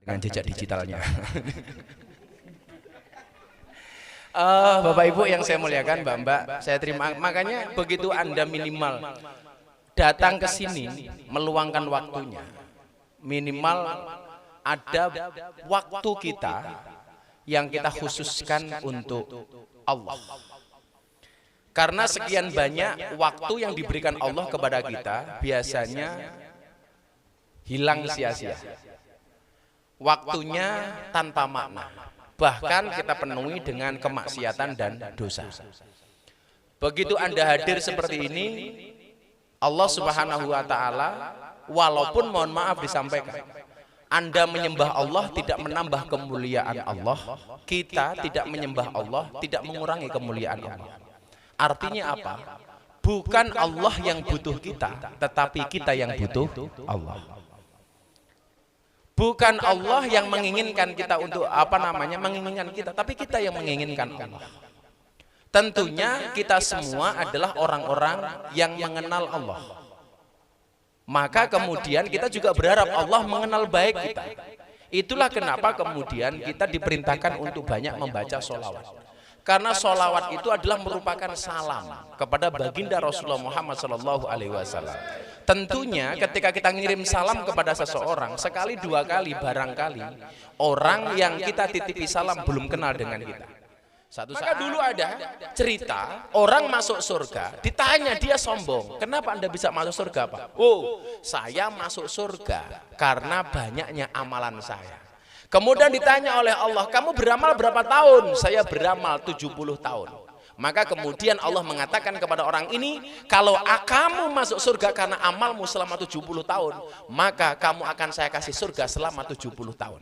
dengan jejak digitalnya. Bapak Ibu yang saya muliakan, Mbak-mbak, saya terima. Makanya begitu Anda minimal datang ke sini meluangkan waktunya, minimal ada waktu kita yang kita khususkan untuk Allah. Karena sekian banyak waktu yang diberikan Allah kepada kita biasanya hilang sia-sia. Waktunya tanpa makna. Bahkan kita penuhi dengan kemaksiatan dan dosa. Begitu Anda hadir seperti ini, Allah Subhanahu wa taala, walaupun mohon maaf disampaikan, Anda menyembah Allah tidak menambah kemuliaan Allah, kita tidak menyembah Allah tidak mengurangi kemuliaan Allah. Artinya apa? Bukan Allah yang butuh kita, tetapi kita yang butuh Allah. Bukan Allah yang menginginkan kita untuk menginginkan kita, tapi kita yang menginginkan Allah. Tentunya kita semua adalah orang-orang yang mengenal Allah. Maka kemudian kita juga berharap Allah mengenal baik kita. Itulah kenapa kemudian kita diperintahkan untuk banyak membaca sholawat. Karena sholawat itu adalah merupakan salam kepada baginda Rasulullah Muhammad SAW. Tentunya ketika kita ngirim salam kepada seseorang, sekali dua kali barangkali orang yang kita titipi salam belum kenal dengan kita. Maka dulu ada cerita orang masuk surga, ditanya dia sombong, kenapa Anda bisa masuk surga Pak? Oh, saya masuk surga karena banyaknya amalan saya. Kemudian ditanya oleh Allah, kamu beramal berapa tahun? Saya beramal 70 tahun. Maka kemudian Allah mengatakan kepada orang ini, kalau kamu masuk surga karena amalmu selama 70 tahun, maka kamu akan saya kasih surga selama 70 tahun.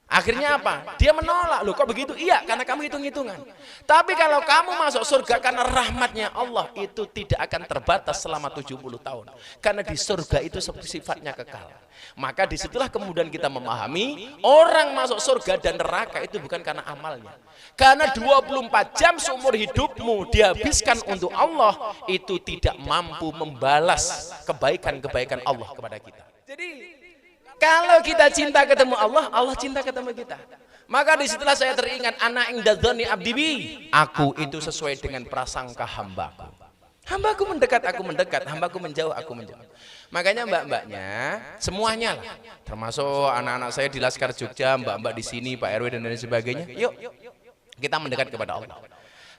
Akhirnya apa? Dia menolak. Loh kok begitu? Iya, karena kamu hitung-hitungan. Tapi kalau kamu masuk surga karena rahmatnya Allah, itu tidak akan terbatas selama 70 tahun. Karena di surga itu sifatnya kekal. Maka disitulah kemudian kita memahami, orang masuk surga dan neraka itu bukan karena amalnya. Karena 24 jam seumur hidupmu dihabiskan untuk Allah, itu tidak mampu membalas kebaikan-kebaikan Allah kepada kita. Jadi kalau kita cinta ketemu Allah, Allah cinta ketemu kita. Maka disitulah saya teringat, ana inda dzanni abdi bi, aku itu sesuai dengan prasangka hambaku. Hambaku mendekat, aku mendekat. Hambaku menjauh, aku menjauh. Makanya mbak-mbaknya semuanya lah, termasuk anak-anak saya di Laskar Jogja, mbak-mbak di sini, Pak RW dan lain sebagainya. Yuk kita mendekat kepada Allah.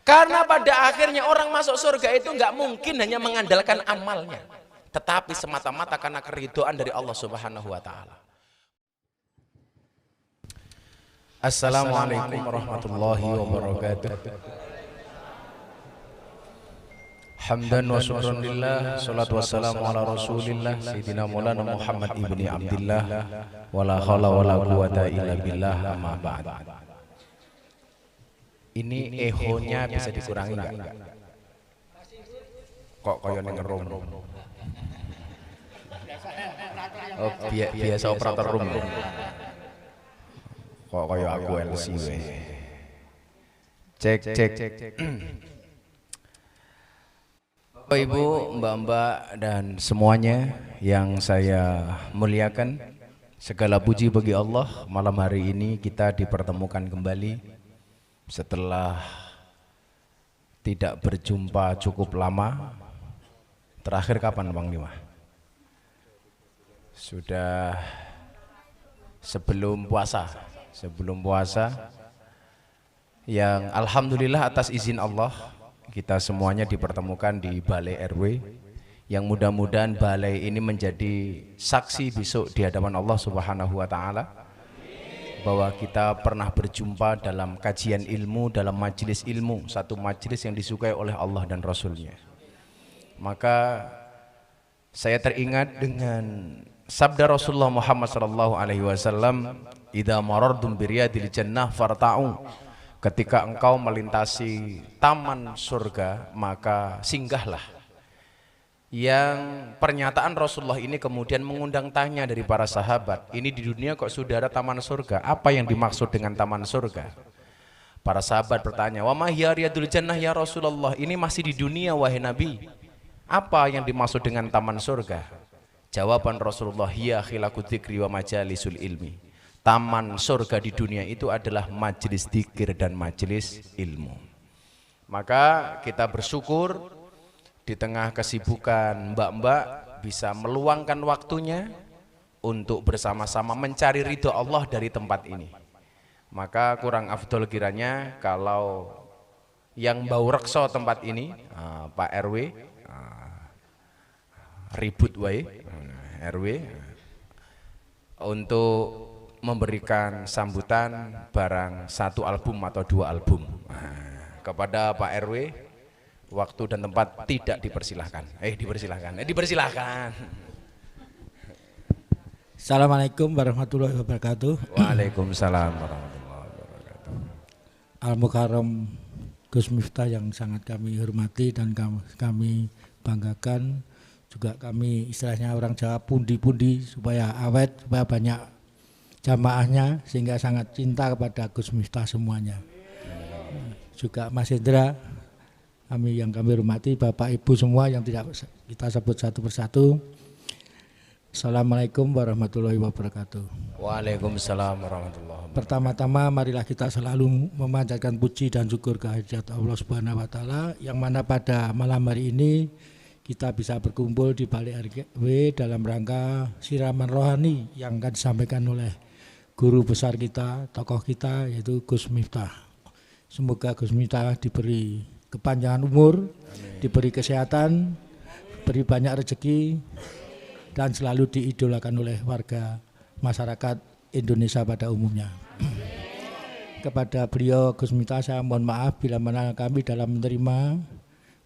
Karena pada akhirnya orang masuk surga itu nggak mungkin hanya mengandalkan amalnya, tetapi semata-mata karena keridhaan dari Allah Subhanahu wa taala. Assalamualaikum warahmatullahi wabarakatuh. Hamdan wa syukran lillah, salatu wassalamu ala Rasulillah Sayyidina Maulana Muhammad ibni Abdillah, wala haula wala quwata illa billah, amma ba'd. Ini ehonya bisa dikurangi enggak? Kok koyo ning room. Oh, biasa operator room. Kok kayak aku LC we. Cek. Bapak Ibu, Mbak-mbak dan semuanya yang saya muliakan, segala puji bagi Allah. Malam hari ini kita dipertemukan kembali setelah tidak berjumpa cukup lama. Terakhir kapan Bang Lima? Sudah sebelum puasa yang alhamdulillah atas izin Allah kita semuanya dipertemukan di Balai RW, yang mudah-mudahan balai ini menjadi saksi besok di hadapan Allah Subhanahu wa taala bahwa kita pernah berjumpa dalam kajian ilmu, dalam majelis ilmu, satu majelis yang disukai oleh Allah dan Rasulnya. Maka saya teringat dengan sabda Rasulullah Muhammad SAW, idza marartum biryadil jannah farta'u, ketika engkau melintasi taman surga maka singgahlah. Yang pernyataan Rasulullah ini kemudian mengundang tanya dari para sahabat, ini di dunia kok sudah ada taman surga, apa yang dimaksud dengan taman surga? Para sahabat bertanya, wa ma hiya riyadul jannah ya Rasulullah, ini masih di dunia wahai Nabi, apa yang dimaksud dengan taman surga? Jawaban Rasulullah, hiya khilaqu dzikri wa majalisul ilmi, taman surga di dunia itu adalah majelis dzikir dan majelis ilmu. Maka kita bersyukur di tengah kesibukan mbak-mbak bisa meluangkan waktunya untuk bersama-sama mencari ridho Allah dari tempat ini. Maka kurang afdol kiranya kalau yang bau rekso tempat ini, Pak RW, ribut wae, RW, untuk memberikan sambutan barang 1 album atau 2 album. Kepada Pak RW, waktu dan tempat tidak dipersilahkan. Dipersilahkan. Assalamualaikum warahmatullahi wabarakatuh. Waalaikumsalam warahmatullahi wabarakatuh. Al-Mukarram Gus Miftah yang sangat kami hormati dan kami banggakan, juga kami istilahnya orang Jawa pundi-pundi supaya awet, supaya banyak jamaahnya, sehingga sangat cinta kepada Gus Miftah semuanya. Juga Mas Indra, yang kami hormati, Bapak Ibu semua yang tidak kita sebut satu persatu. Assalamualaikum warahmatullahi wabarakatuh. Waalaikumsalam warahmatullahi wabarakatuh. Pertama-tama marilah kita selalu memanjatkan puji dan syukur kehadirat Allah Subhanahu wa taala, yang mana pada malam hari ini kita bisa berkumpul di balik RW dalam rangka siraman rohani yang akan disampaikan oleh guru besar kita, tokoh kita, yaitu Gus Miftah. Semoga Gus Miftah diberi kepanjangan umur, amin, diberi kesehatan, beri banyak rezeki, dan selalu diidolakan oleh warga masyarakat Indonesia pada umumnya. Kepada beliau Gus Miftah saya mohon maaf bila mana kami dalam menerima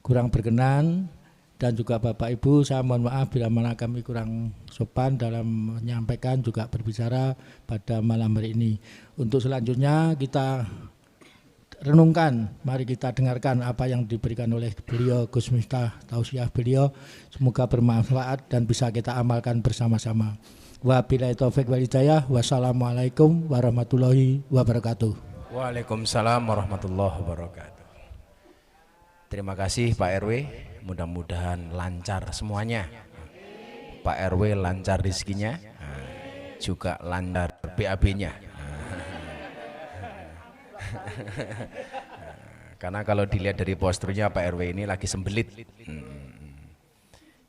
kurang berkenan, dan juga Bapak Ibu saya mohon maaf bila mana kami kurang sopan dalam menyampaikan juga berbicara pada malam hari ini. Untuk selanjutnya kita renungkan, mari kita dengarkan apa yang diberikan oleh beliau Gus Miftah, tausiah beliau, semoga bermanfaat dan bisa kita amalkan bersama-sama. Wabillahi taufik wal hidayah. Wassalamualaikum warahmatullahi wabarakatuh. Waalaikumsalam warahmatullahi wabarakatuh. Terima kasih Pak RW, mudah-mudahan lancar semuanya. Pak RW lancar rezekinya, juga lancar BAB-nya. Karena kalau dilihat dari posturnya Pak RW ini lagi sembelit.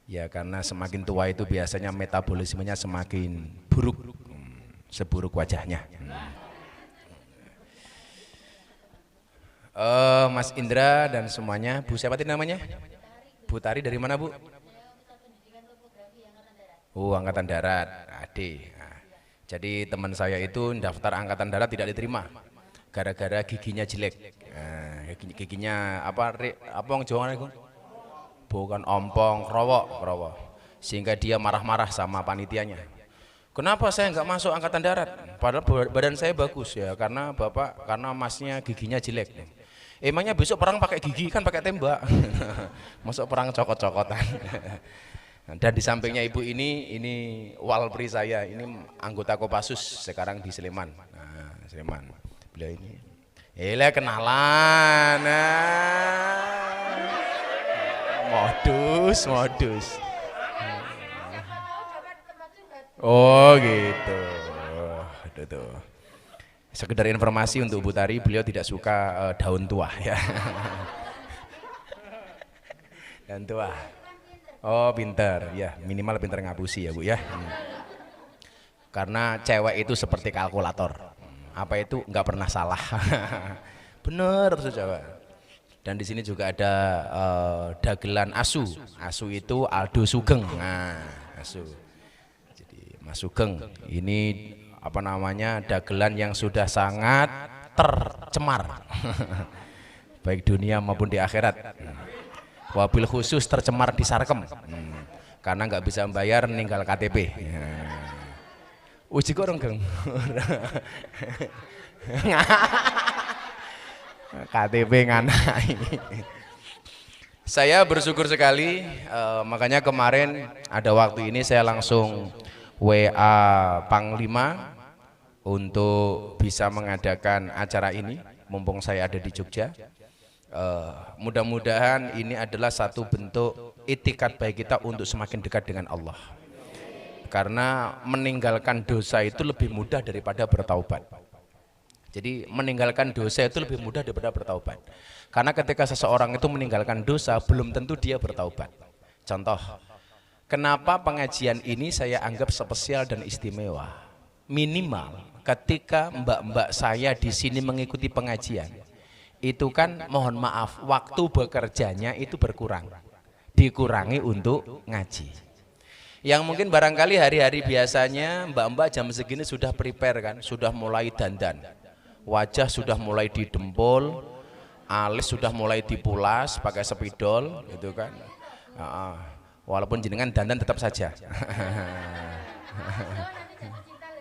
Ya karena semakin tua itu biasanya metabolismenya semakin buruk, seburuk wajahnya. Mas Indra dan semuanya, Bu siapa tadi namanya? Bu Tari dari mana Bu? Angkatan Darat, adik. Jadi teman saya itu daftar Angkatan Darat tidak diterima gara-gara giginya jelek. Giginya apa yang Jawa itu? Bukan ompong, krowok. Sehingga dia marah-marah sama panitianya. Kenapa saya nggak masuk Angkatan Darat? Padahal badan saya bagus ya, karena masnya giginya jelek. Emangnya besok perang pakai gigi kan pakai tembak. Masuk perang cokot-cokotan. Dan di sampingnya ibu ini walpri saya, ini anggota Kopassus sekarang di Sleman. Sleman. Beliau ini. Kenalan. Modus. Oh gitu. Tuh. Sekedar informasi untuk Bu Tari, beliau tidak suka daun tua ya. Daun tua. Oh pinter ya, minimal pinter ngapusi ya Bu ya. Karena cewek itu seperti kalkulator. Apa itu nggak pernah salah. Bener saja. Dan di sini juga ada dagelan asu. Asu itu Aldo Sugeng. Nah, asu. Jadi Mas Sugeng ini apa namanya, dagelan yang sudah sangat tercemar. Baik dunia maupun di akhirat. Wabil khusus tercemar di Sarkem. Karena nggak bisa membayar, ninggal KTP. Uji korong geng. KTP ngana ini. Saya bersyukur sekali, makanya kemarin ada waktu ini saya langsung WA Panglima untuk bisa mengadakan acara ini, mumpung saya ada di Jogja. Mudah-mudahan ini adalah satu bentuk itikat baik kita untuk semakin dekat dengan Allah. Karena meninggalkan dosa itu lebih mudah daripada bertaubat. Jadi meninggalkan dosa itu lebih mudah daripada bertaubat. Karena ketika seseorang itu meninggalkan dosa, belum tentu dia bertaubat. Contoh, kenapa pengajian ini saya anggap spesial dan istimewa? Minimal ketika mbak-mbak saya di sini mengikuti pengajian, itu kan mohon maaf, waktu bekerjanya itu berkurang. Dikurangi untuk ngaji. Yang mungkin barangkali hari-hari biasanya mbak-mbak jam segini sudah prepare kan, sudah mulai dandan, wajah sudah mulai didempul, alis sudah mulai dipulas pakai spidol gitu kan. Walaupun jenengan dandan tetap saja.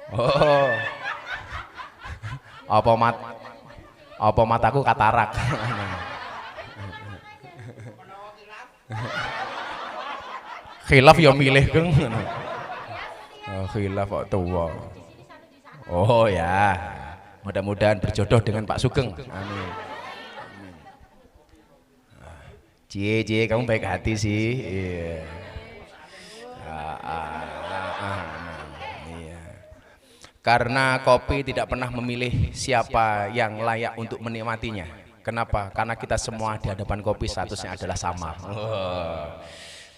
Oh, apa mataku katarak. Khilaf ya milih keng. Oh, khilaf kok tua. Oh ya, mudah-mudahan berjodoh dengan Pak Sugeng. Amin. Cie, kamu baik hati sih. Iya. Iya. Karena kopi tidak pernah memilih siapa yang layak untuk menikmatinya. Kenapa? Karena kita semua di hadapan kopi statusnya adalah sama.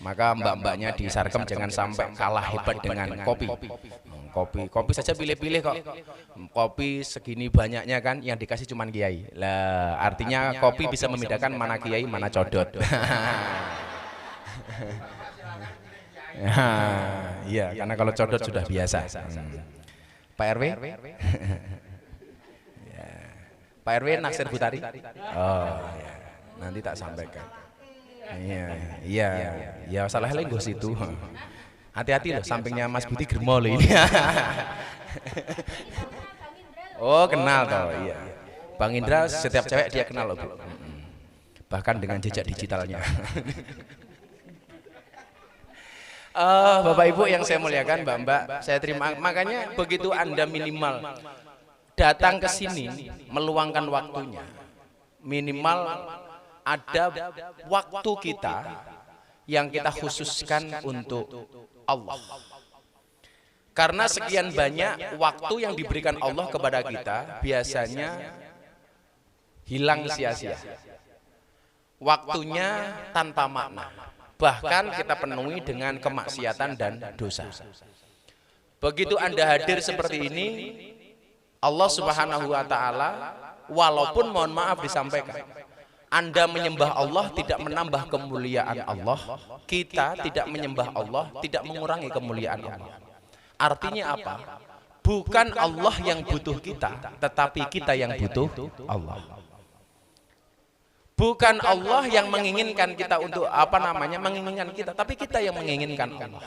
Maka mbak-mbaknya di Sarkem jangan sampai kalah hebat dengan kopi. Kopi saja pilih-pilih kok. Kopi segini banyaknya kan, yang dikasih cuman kiai. Lah, artinya kopi bisa membedakan mana kiai, mana codot. Iya, karena kalau codot sudah biasa. Pak RW? Pak RW naksir Butari? Oh, ya. Nanti tak sampaikan. Iya, salah lagi situ. Hati-hati loh, sampingnya Mas Buti germol ini. Oh, kenal toh, iya. Bang Indra setiap cewek dia kenal loh, Bu. Bahkan dengan jejak digitalnya. Bapak Ibu yang saya muliakan, Mbak-mbak, saya terima. Makanya begitu Anda minimal datang ke sini, meluangkan waktunya, minimal ada waktu kita yang kita khususkan untuk Allah. Karena sekian banyak waktu yang diberikan Allah kepada kita biasanya hilang sia-sia. Waktunya tanpa makna. Bahkan kita penuhi dengan kemaksiatan dan dosa. Begitu Anda hadir seperti ini, Allah Subhanahu wa taala, walaupun mohon maaf disampaikan, Anda menyembah Allah tidak menambah kemuliaan Allah, kita tidak menyembah Allah tidak mengurangi kemuliaan Allah. Artinya apa? Bukan Allah yang butuh kita, tetapi kita yang butuh Allah. Bukan Allah yang menginginkan kita untuk menginginkan kita, tapi kita yang menginginkan Allah.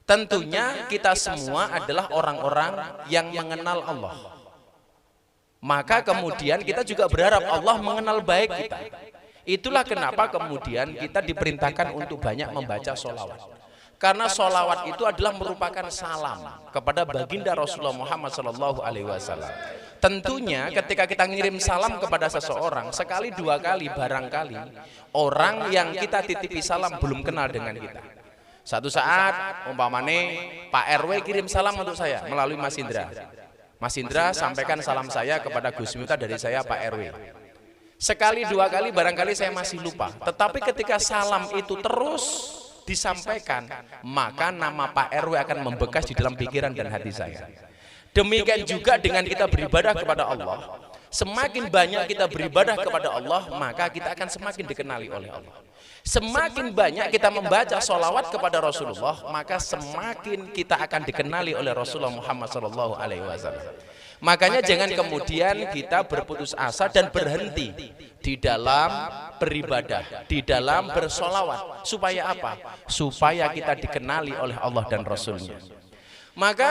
Tentunya kita semua adalah orang-orang yang mengenal Allah. Maka kemudian kita juga berharap Allah mengenal baik kita. Itulah kenapa kemudian kita diperintahkan untuk banyak membaca sholawat. Karena sholawat itu adalah merupakan salam kepada baginda Rasulullah Muhammad SAW. Tentunya ketika kita ngirim salam kepada seseorang, sekali dua kali barangkali orang yang kita titipi salam belum kenal dengan kita. Satu saat umpamane Pak RW kirim salam untuk saya melalui Mas Indra. Mas Indra sampaikan salam saya kepada Gus Miftah dari saya Pak RW. Sekali dua kali barangkali saya masih lupa. Tetapi ketika salam itu terus disampaikan, maka nama Pak RW akan membekas di dalam pikiran dan hati saya. Demikian juga dengan kita beribadah kepada Allah. Semakin banyak kita beribadah kepada Allah, maka kita akan semakin dikenali oleh Allah. Semakin banyak kita membaca sholawat kepada Rasulullah, maka semakin kita akan dikenali oleh Rasulullah Muhammad SAW. Makanya jangan kemudian kita berputus asa dan berhenti di dalam beribadah, di dalam bersolawat. Supaya apa? Supaya kita dikenali oleh Allah dan Rasulnya. Maka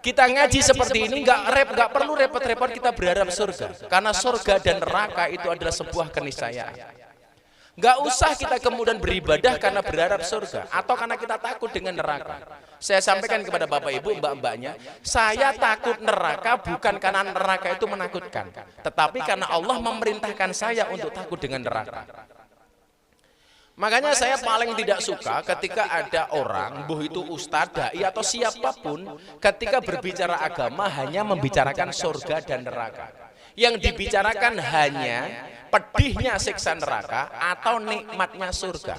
kita ngaji seperti ini nggak perlu repot-repot kita berharap surga. Karena surga dan neraka itu adalah sebuah keniscayaan. Nggak usah kita kemudian beribadah karena berharap surga atau karena kita takut dengan neraka. Saya sampaikan kepada Bapak Ibu, mbak-mbaknya, saya takut neraka bukan karena neraka itu menakutkan, tetapi karena Allah memerintahkan saya untuk takut dengan neraka. Makanya saya paling tidak suka ketika ada orang, buh itu ustadz, dai atau siapapun, ketika berbicara agama hanya membicarakan surga dan neraka. Yang dibicarakan hanya pedihnya siksa neraka atau nikmatnya surga.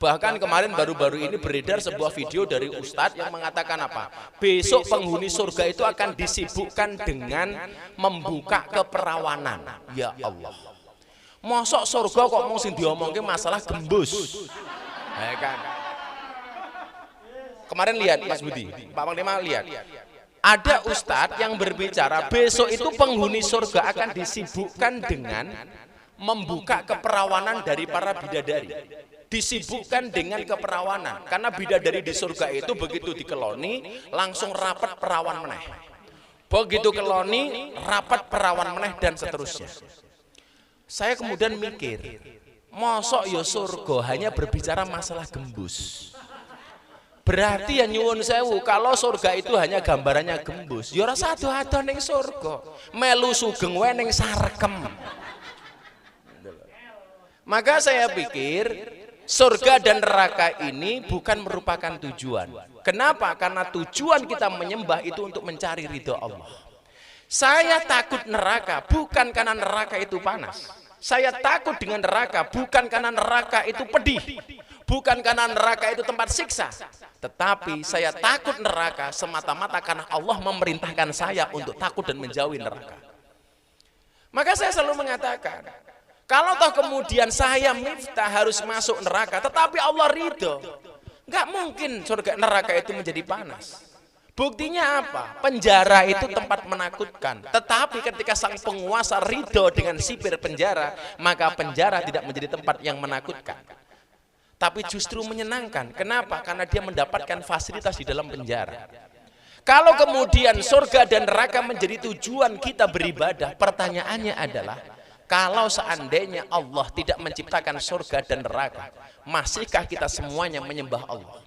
Bahkan kemarin baru-baru ini beredar sebuah video dari ustadz yang mengatakan apa? Besok penghuni surga itu akan disibukkan dengan membuka keperawanan. Ya Allah. Mosok surga kok mau sing diomongke masalah gembus. Ya kan. Kemarin lihat Mas Budi, Pak Panglima lihat. Ada ustadz yang berbicara besok itu penghuni surga akan disibukkan dengan membuka keperawanan dari para bidadari. Disibukkan dengan keperawanan karena bidadari di surga itu begitu dikeloni langsung rapat perawan meneh. Begitu keloni rapat perawan meneh dan seterusnya. Saya kemudian mikir, mosok ya surga hanya berbicara masalah gembus. Berarti ya nyuwun sewu, kalau surga itu hanya gambarannya gembus, ya ora sado-ado ning surga. Melu sugeng wae ning sarkem. Maka saya pikir surga dan neraka ini bukan merupakan tujuan. Kenapa? Karena tujuan kita menyembah itu untuk mencari ridho Allah. Saya takut neraka bukan karena neraka itu panas. Saya takut dengan neraka bukan karena neraka itu pedih, bukan karena neraka itu tempat siksa, tetapi saya takut neraka semata-mata karena Allah memerintahkan saya untuk takut dan menjauhi neraka. Maka saya selalu mengatakan, kalau toh kemudian saya Miftah harus masuk neraka, tetapi Allah ridho, nggak mungkin surga neraka itu menjadi panas. Buktinya apa? Penjara itu tempat menakutkan. Tetapi ketika sang penguasa ridho dengan sipir penjara, maka penjara tidak menjadi tempat yang menakutkan. Tapi justru menyenangkan. Kenapa? Karena dia mendapatkan fasilitas di dalam penjara. Kalau kemudian surga dan neraka menjadi tujuan kita beribadah, pertanyaannya adalah, kalau seandainya Allah tidak menciptakan surga dan neraka, masihkah kita semuanya menyembah Allah?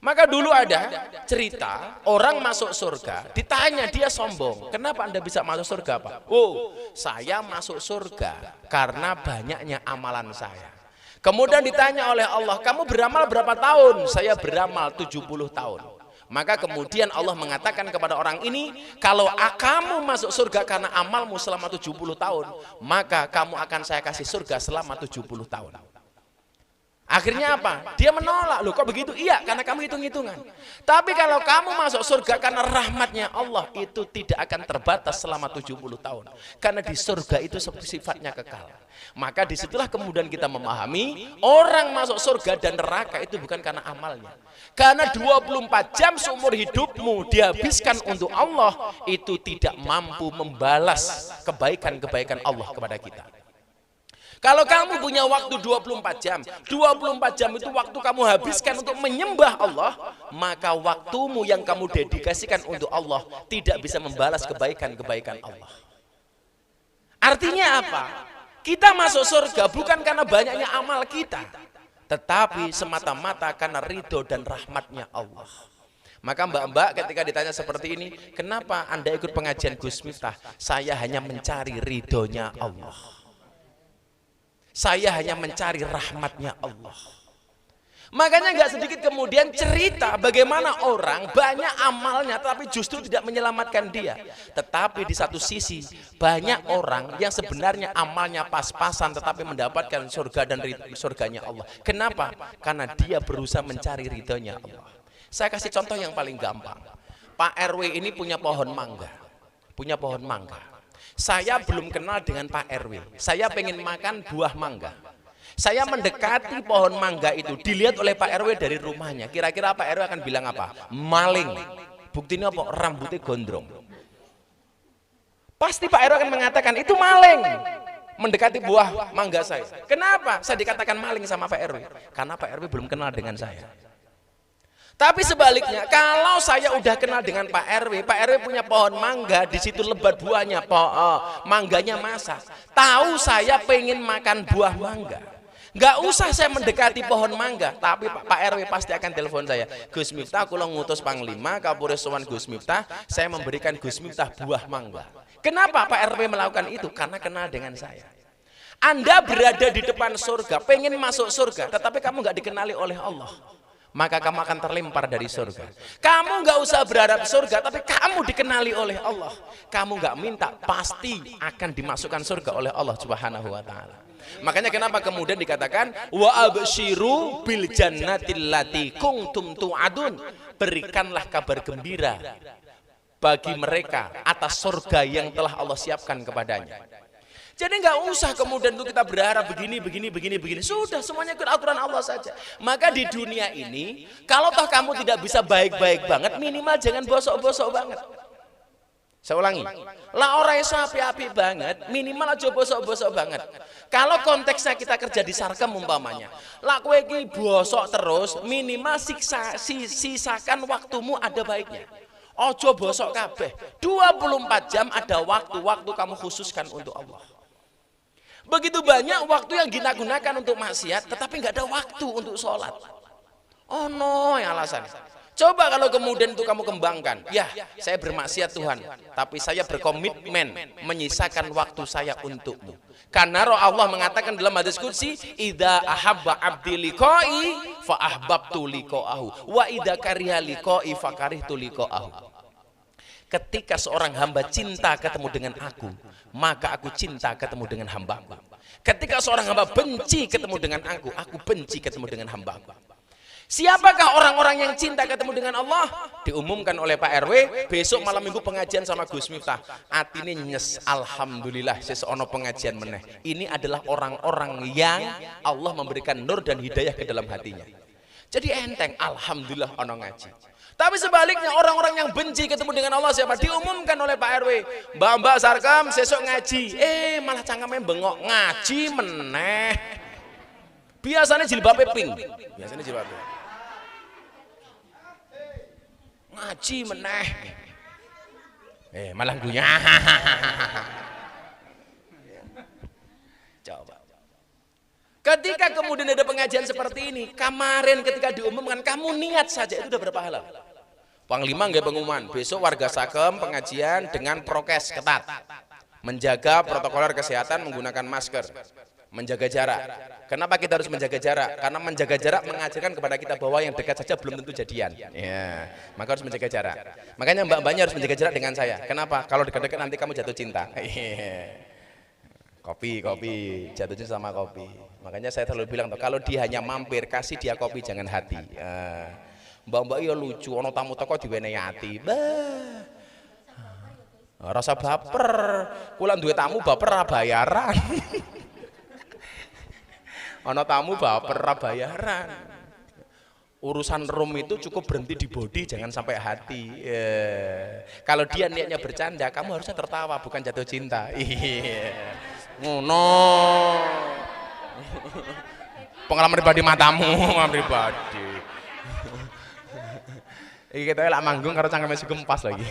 Maka dulu ada cerita orang masuk surga, ditanya dia sombong, kenapa Anda bisa masuk surga Pak? Oh, saya masuk surga karena banyaknya amalan saya. Kemudian ditanya oleh Allah, kamu beramal berapa tahun? Saya beramal 70 tahun. Maka kemudian Allah mengatakan kepada orang ini, kalau kamu masuk surga karena amalmu selama 70 tahun, maka kamu akan saya kasih surga selama 70 tahun. Akhirnya apa? Dia menolak. Loh kok begitu? Iya, karena kamu hitung-hitungan. Tapi kalau kamu masuk surga karena rahmatnya Allah, itu tidak akan terbatas selama 70 tahun. Karena di surga itu sifatnya kekal. Maka disitulah kemudian kita memahami, orang masuk surga dan neraka itu bukan karena amalnya. Karena 24 jam seumur hidupmu dihabiskan untuk Allah, itu tidak mampu membalas kebaikan-kebaikan Allah kepada kita. Kalau kamu punya waktu 24 jam, 24 jam itu waktu kamu habiskan untuk menyembah Allah, maka waktumu yang kamu dedikasikan untuk Allah tidak bisa membalas kebaikan-kebaikan Allah. Artinya apa? Kita masuk surga bukan karena banyaknya amal kita, tetapi semata-mata karena ridho dan rahmatnya Allah. Maka mbak-mbak ketika ditanya seperti ini, kenapa Anda ikut pengajian Gus Miftah? Saya hanya mencari ridhonya Allah. Saya hanya mencari rahmatnya Allah. Makanya nggak sedikit kemudian cerita bagaimana orang banyak amalnya tapi justru tidak menyelamatkan dia. Tetapi di satu sisi banyak orang yang sebenarnya amalnya pas-pasan tetapi mendapatkan surga dan surganya Allah. Kenapa? Karena dia berusaha mencari ridhonya Allah. Saya kasih contoh yang paling gampang. Pak RW ini punya pohon mangga. Punya pohon mangga. Saya belum kenal dengan Pak RW. Saya pengen makan buah mangga. Saya mendekati pohon mangga itu, dilihat oleh Pak RW dari rumahnya. Kira-kira Pak RW akan bilang apa? Maling. Buktinya apa? Rambutnya gondrong. Pasti Pak RW akan mengatakan, itu maling. Mendekati buah mangga saya. Kenapa saya dikatakan maling sama Pak RW? Karena Pak RW belum kenal dengan saya. Tapi sebaliknya, kalau saya udah kenal dengan Pak RW punya pohon mangga, di situ lebat buahnya, mangganya masak. Tahu saya pengen makan buah mangga. Nggak usah saya mendekati pohon mangga, tapi Pak RW pasti akan telepon saya. Gus Miftah, kula ngutus Panglima, Kapolres sowan Gus Miftah, saya memberikan Gus Miftah buah mangga. Kenapa Pak RW melakukan itu? Karena kenal dengan saya. Anda berada di depan surga, pengen masuk surga, tetapi kamu nggak dikenali oleh Allah, maka kamu akan terlempar dari surga. Kamu nggak usah berharap surga, tapi kamu dikenali oleh Allah, kamu nggak minta, pasti akan dimasukkan surga oleh Allah Subhanahu wa Ta'ala. Makanya kenapa kemudian dikatakan wa absyiru bil jannatil lati kuntum tu'adun, berikanlah kabar gembira bagi mereka atas surga yang telah Allah siapkan kepadanya. Jadi nggak usah kemudian tuh kita berharap begini. Sudah semuanya ikut aturan Allah saja. Maka di dunia ini, kalau toh kamu tidak bisa baik-baik banget, minimal jangan bosok-bosok banget. Saya ulangi, lah orang yang api-api banget, minimal aja bosok-bosok banget. Kalau konteksnya kita kerja di Sarkem umpamanya, lah kowe iki bosok terus, minimal sisakan waktumu ada baiknya. Ojo bosok kabeh. 24 jam ada waktu kamu khususkan untuk Allah. Begitu banyak waktu yang kita gunakan untuk maksiat, tetapi nggak ada waktu untuk sholat. Oh no, yang alasan. Coba kalau kemudian itu kamu kembangkan, ya saya bermaksiat Tuhan, tapi saya berkomitmen menyisakan waktu saya untukmu. Karena roh Allah mengatakan dalam hadis qudsi, idza ahabba abdi liqa'i fa ahbabtu liqa'ahu wa idza kariha liqa'i fa karihtu liqa'ahu. Ketika seorang hamba cinta ketemu dengan aku, maka aku cinta ketemu dengan hambaku. Ketika seorang hamba benci ketemu dengan aku benci ketemu dengan hambaku. Siapakah orang-orang yang cinta ketemu dengan Allah? Diumumkan oleh Pak RW, besok malam minggu pengajian sama Gus Miftah. Atine nyes, alhamdulillah seseorang pengajian meneh. Ini adalah orang-orang yang Allah memberikan nur dan hidayah ke dalam hatinya. Jadi enteng, alhamdulillah ono ngaji. Tapi sebaliknya orang-orang yang benci ketemu dengan Allah siapa? Diumumkan oleh Pak RW, Mbak Sarkam sesok ngaji, malah cangkeme bengok, ngaji meneh. Biasanya jilbabnya pink, biasanya jilbabnya ngaji meneh, malah gunya. Coba. Ketika kemudian ada pengajian seperti ini, kemarin ketika diumumkan kamu niat saja itu udah berapa pahala. Panglima nggak pengumuman, besok warga Sarkem pengajian dengan prokes ketat, menjaga protokol kesehatan, menggunakan masker, menjaga jarak. Kenapa kita harus menjaga jarak? Karena menjaga jarak mengajarkan kepada kita bahwa yang dekat saja belum tentu jadian. Ya, maka harus menjaga jarak. Makanya mbak-mbaknya harus menjaga jarak dengan saya. Kenapa? Kalau dekat-dekat nanti kamu jatuh cinta. Kopi, jatuh cinta sama kopi. Makanya saya selalu bilang, kalau dia hanya mampir, kasih dia kopi, jangan hati. Mbak-mbak ya lucu, ono tamu toko diwenehi hati. Rasa baper, kula duwe tamu baper bayaran. Ono tamu baper bayaran. Urusan room itu cukup berhenti di body, jangan sampai hati. Kalau dia niatnya bercanda, kamu harusnya tertawa, bukan jatuh cinta. Ngono. Pengalaman pribadi matamu, pengalaman pribadi. Iki kita lak manggung karo cangkeme sugeng pas lagi.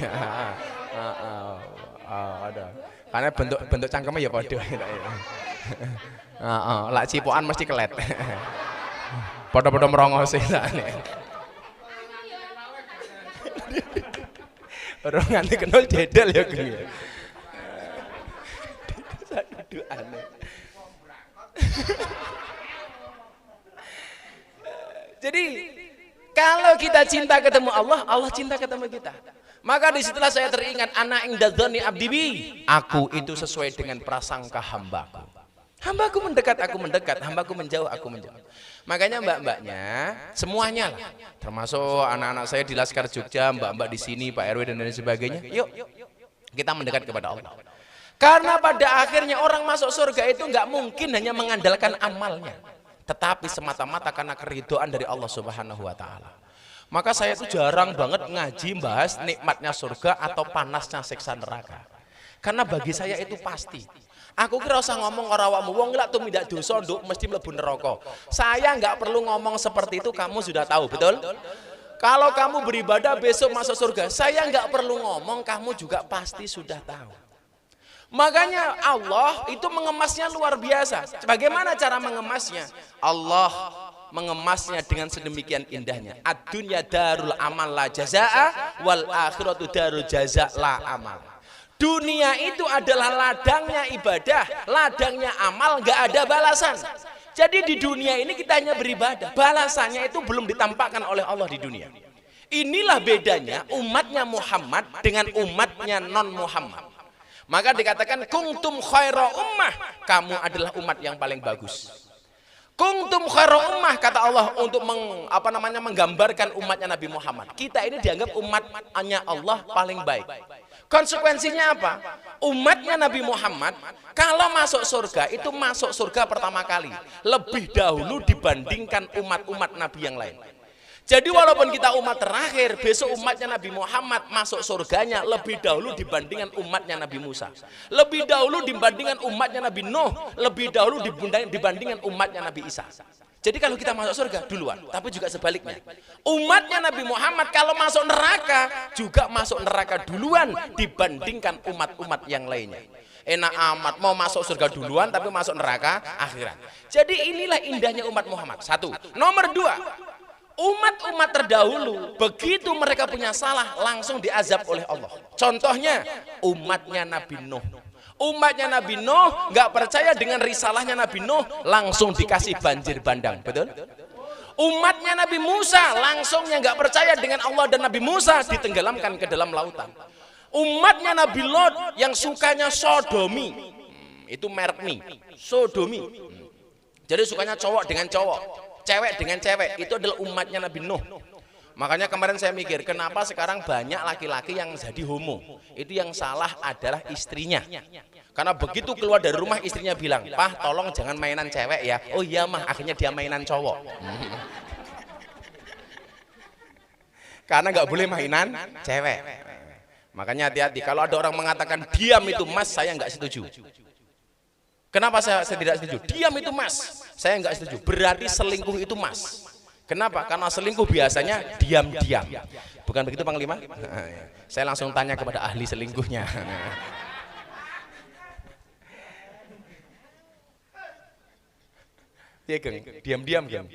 Ada. Karena bentuk cangkeme ya padha. Lak cipokan mesti kelet. Padha-padha merongos sane. Ora nganti kenal dedel ya Gung ya. Saduane. Jadi kalau kita cinta ketemu Allah, Allah cinta ketemu kita. Maka disitulah saya teringat, ana inda dzanni abdi bi, aku itu sesuai dengan prasangka hambaku. Hambaku mendekat, aku mendekat, hambaku menjauh, aku menjauh. Makanya mbak-mbaknya semuanya lah, termasuk anak-anak saya di Laskar Jogja, mbak-mbak di sini, Pak RW dan lain sebagainya. Yuk kita mendekat kepada Allah. Karena pada akhirnya orang masuk surga itu nggak mungkin hanya mengandalkan amalnya, tetapi semata-mata karena keridhaan dari Allah Subhanahu wa Ta'ala. Maka saya tuh jarang banget ngaji bahas nikmatnya surga atau panasnya siksa neraka. Karena bagi saya itu pasti. Aku kira usah ngomong orang awakmu wong lak tumindak dosa nduk mesti mlebu neraka. Saya nggak perlu ngomong seperti itu, kamu sudah tahu, betul? Kalau kamu beribadah besok masuk surga, saya nggak perlu ngomong, kamu juga pasti sudah tahu. Makanya Allah itu mengemasnya luar biasa. Bagaimana cara mengemasnya? Allah mengemasnya dengan sedemikian indahnya. Ad-dunya darul amal la jazaa wal akhiratu darul jazaa la amal. Dunia itu adalah ladangnya ibadah, ladangnya amal, nggak ada balasan. Jadi di dunia ini kita hanya beribadah, balasannya itu belum ditampakkan oleh Allah di dunia. Inilah bedanya umatnya Muhammad dengan umatnya non Muhammad. Maka dikatakan kuntum khaira ummah, kamu adalah umat yang paling bagus. Kuntum khaira ummah, kata Allah untuk menggambarkan umatnya Nabi Muhammad. Kita ini dianggap umatnya Allah paling baik. Konsekuensinya apa? Umatnya Nabi Muhammad kalau masuk surga itu masuk surga pertama kali lebih dahulu dibandingkan umat-umat Nabi yang lain. Jadi walaupun kita umat terakhir, besok umatnya Nabi Muhammad masuk surganya lebih dahulu dibandingkan umatnya Nabi Musa, lebih dahulu dibandingkan umatnya Nabi Nuh, lebih dahulu dibandingkan umatnya Nabi Isa. Jadi kalau kita masuk surga duluan, tapi juga sebaliknya. Umatnya Nabi Muhammad kalau masuk neraka juga masuk neraka duluan dibandingkan umat-umat yang lainnya. Enak amat mau masuk surga duluan tapi masuk neraka akhirat. Jadi inilah indahnya umat Muhammad. Satu. Nomor dua, umat-umat terdahulu begitu mereka punya salah langsung diazab oleh Allah. Contohnya umatnya Nabi Nuh. Umatnya Nabi Nuh nggak percaya dengan risalahnya Nabi Nuh, langsung dikasih banjir bandang, betul? Umatnya Nabi Musa langsungnya nggak percaya dengan Allah dan Nabi Musa, ditenggelamkan ke dalam lautan. Umatnya Nabi Lot yang sukanya sodomi, itu merek nih, sodomi. Jadi sukanya cowok dengan cowok, cewek dengan cewek, itu adalah umatnya Nabi Nuh. Makanya kemarin saya mikir, kenapa sekarang banyak laki-laki yang jadi homo? Itu yang salah adalah istrinya. Karena begitu keluar dari rumah istrinya bilang, "Pah, tolong jangan mainan cewek ya." "Oh iya mah," akhirnya dia mainan cowok. Karena nggak boleh mainan cewek. Makanya hati-hati kalau ada orang mengatakan diam itu mas, saya nggak setuju. Kenapa saya tidak setuju? Diam itu mas, saya nggak setuju. Berarti selingkuh itu mas. Kenapa? Karena selingkuh biasanya diam-diam. Bukan begitu Panglima? Saya langsung tanya kepada ahli selingkuhnya. Iya, Geng. Diam-diam, Geng.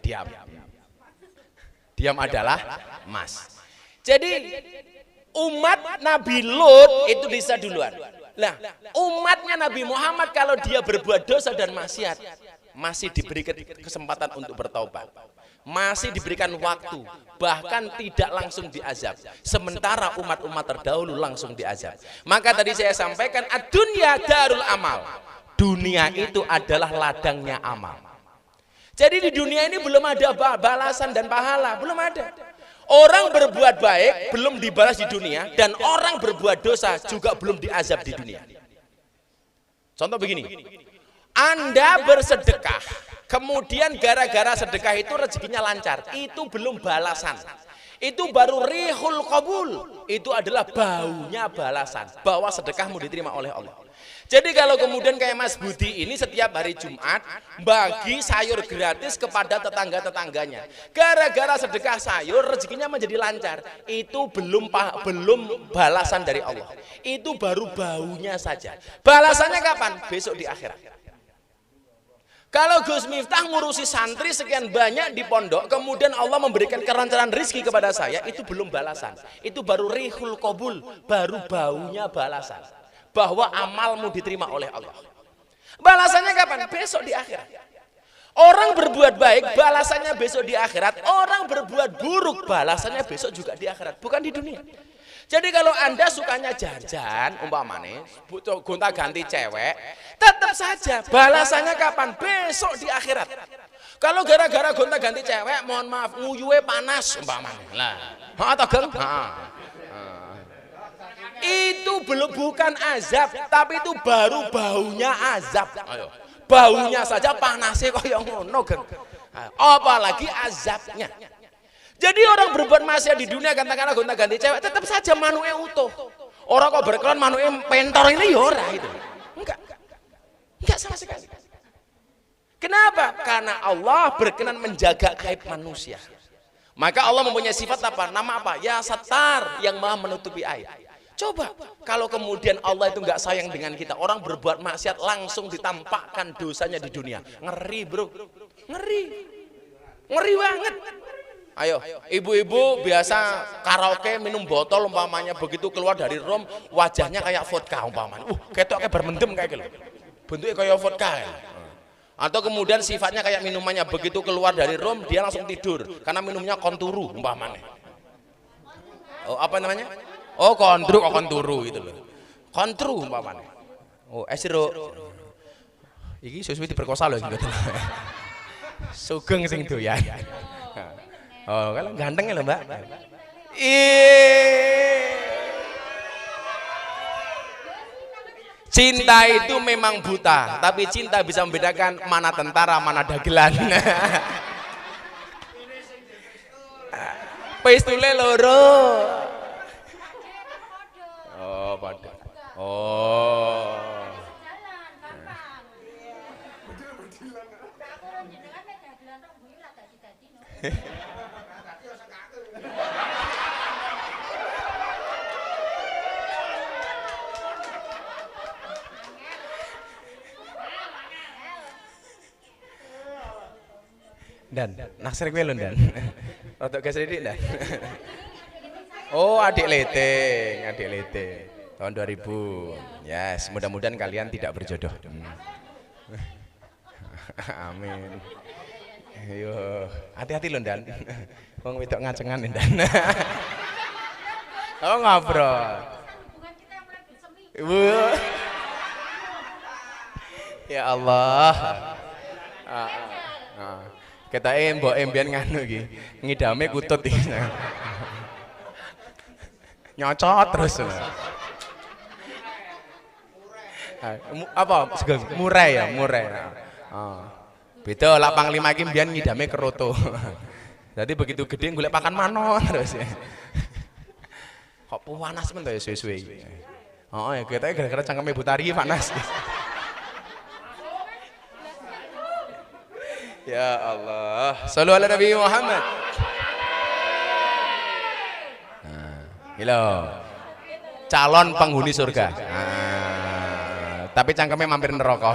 Diam. Diam adalah mas. Jadi umat Nabi Lut itu bisa duluan. Nah, umatnya Nabi Muhammad kalau dia berbuat dosa dan maksiat masih diberi kesempatan untuk bertaubat. Masih diberikan waktu, bahkan tidak langsung diazab. Sementara umat-umat terdahulu langsung diazab. Maka tadi saya sampaikan ad-dunya darul amal. Dunia itu adalah ladangnya amal. Jadi di dunia ini belum ada balasan dan pahala, belum ada. Orang berbuat baik belum dibalas di dunia, dan orang berbuat dosa juga belum diazab di dunia. Contoh begini, Anda bersedekah, kemudian gara-gara sedekah itu rezekinya lancar, itu belum balasan. Itu baru rihul qabul, itu adalah baunya balasan, bahwa sedekahmu diterima oleh Allah. Jadi kalau kemudian kayak Mas Budi ini setiap hari Jumat bagi sayur gratis kepada tetangga-tetangganya, gara-gara sedekah sayur rezekinya menjadi lancar, itu belum balasan dari Allah. Itu baru baunya saja. Balasannya kapan? Besok di akhirat. Kalau Gus Miftah ngurusi santri sekian banyak di pondok, kemudian Allah memberikan kelancaran rezeki kepada saya, itu belum balasan. Itu baru rihul qabul, baru baunya balasan, bahwa amalmu diterima oleh Allah. Balasannya kapan? Besok di akhirat. Orang berbuat baik, balasannya besok di akhirat. Orang berbuat buruk, balasannya besok juga di akhirat, bukan di dunia. Jadi kalau Anda sukanya jajan, umpamane gonta ganti cewek, tetap saja balasannya kapan? Besok di akhirat. Kalau gara-gara gonta ganti cewek, mohon maaf, nguyuwe panas umpamane. Lah, atau geng? Itu bukan azab, tapi itu baru baunya azab. Ayo. Baunya saja panasnya kaya ngono, Geng. Apalagi azabnya. Jadi orang berbuat maksiat di dunia katakanlah gonta-ganti cewek, tetap saja manuke utuh. Orang kok berkelon manuke pentor ini ya ora itu. Enggak sama sekali. Kenapa? Karena Allah berkenan menjaga aib manusia. Maka Allah mempunyai sifat apa? Nama apa? Ya Sattar, yang maha menutupi aib. Coba kalau kemudian Allah itu nggak sayang dengan kita, orang berbuat maksiat langsung ditampakkan dosanya di dunia, ngeri bro, ngeri banget. Ayo, ibu-ibu biasa karaoke minum botol umpamanya, begitu keluar dari room wajahnya kayak vodka umpamanya. Ketoknya bermendem kayak gitu. Bentuknya kayak vodka ya. Atau kemudian sifatnya kayak minumannya, begitu keluar dari room dia langsung tidur karena minumnya konturu umpamanya. Oh, apa namanya? Oh, konturu gitu loh. Kontru umpamanya. Oh, esiro. Iki suwe diperkosa loh gitu. Sugeng sing doyan. Oh, kalau ganteng ya loh Mbak. Cinta itu memang buta, tapi cinta bisa membedakan mana tentara, mana dagelan. Pistule loro. Oh, pada. Oh. Dan naksir kowe lho Dan. Rodok geser dik Dan. Oh, adik leting tahun 2000. Yes, mudah-mudahan kalian tidak berjodoh. Amin. Ayo, hati-hati lho Dan. Wong wedok ngacengan Dan. Oh, ngobrol. Ya Allah. Kita mbok embian nganu iki, ngidame kutut iki. Nyocot terus. Apa? Murai ya, murai. Beda lak panglima iki mbiyen ngidame keroto. Jadi begitu gede golek pakan mano terus. Kok panas men to ya suwe-suwe iki. Heeh, ya kita gara-gara cangkeme Butari panas. Ya Allah, sallu ala Nabi Muhammad. Halo, calon penghuni surga. Tapi cangkemnya mampir neraka.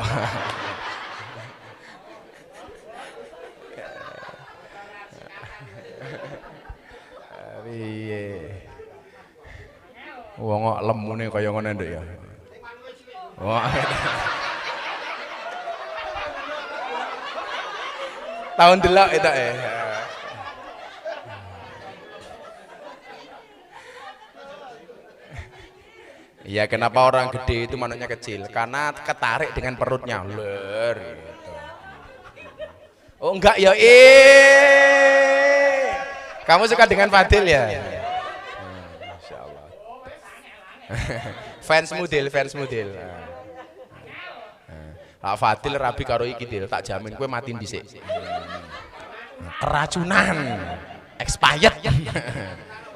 Wong kok lemune kaya ngono nduk ya. Wah. Tahun delok itu Iya, kenapa orang gede itu manuknya kecil? Karena ketarik dengan perutnya. Ler gitu. Oh enggak ya, kamu suka dengan Fadil ya? Masya Allah. Fans model. Fadil rabi karo iki Dil, tak jamin kowe mati dhisik. Keracunan, expired.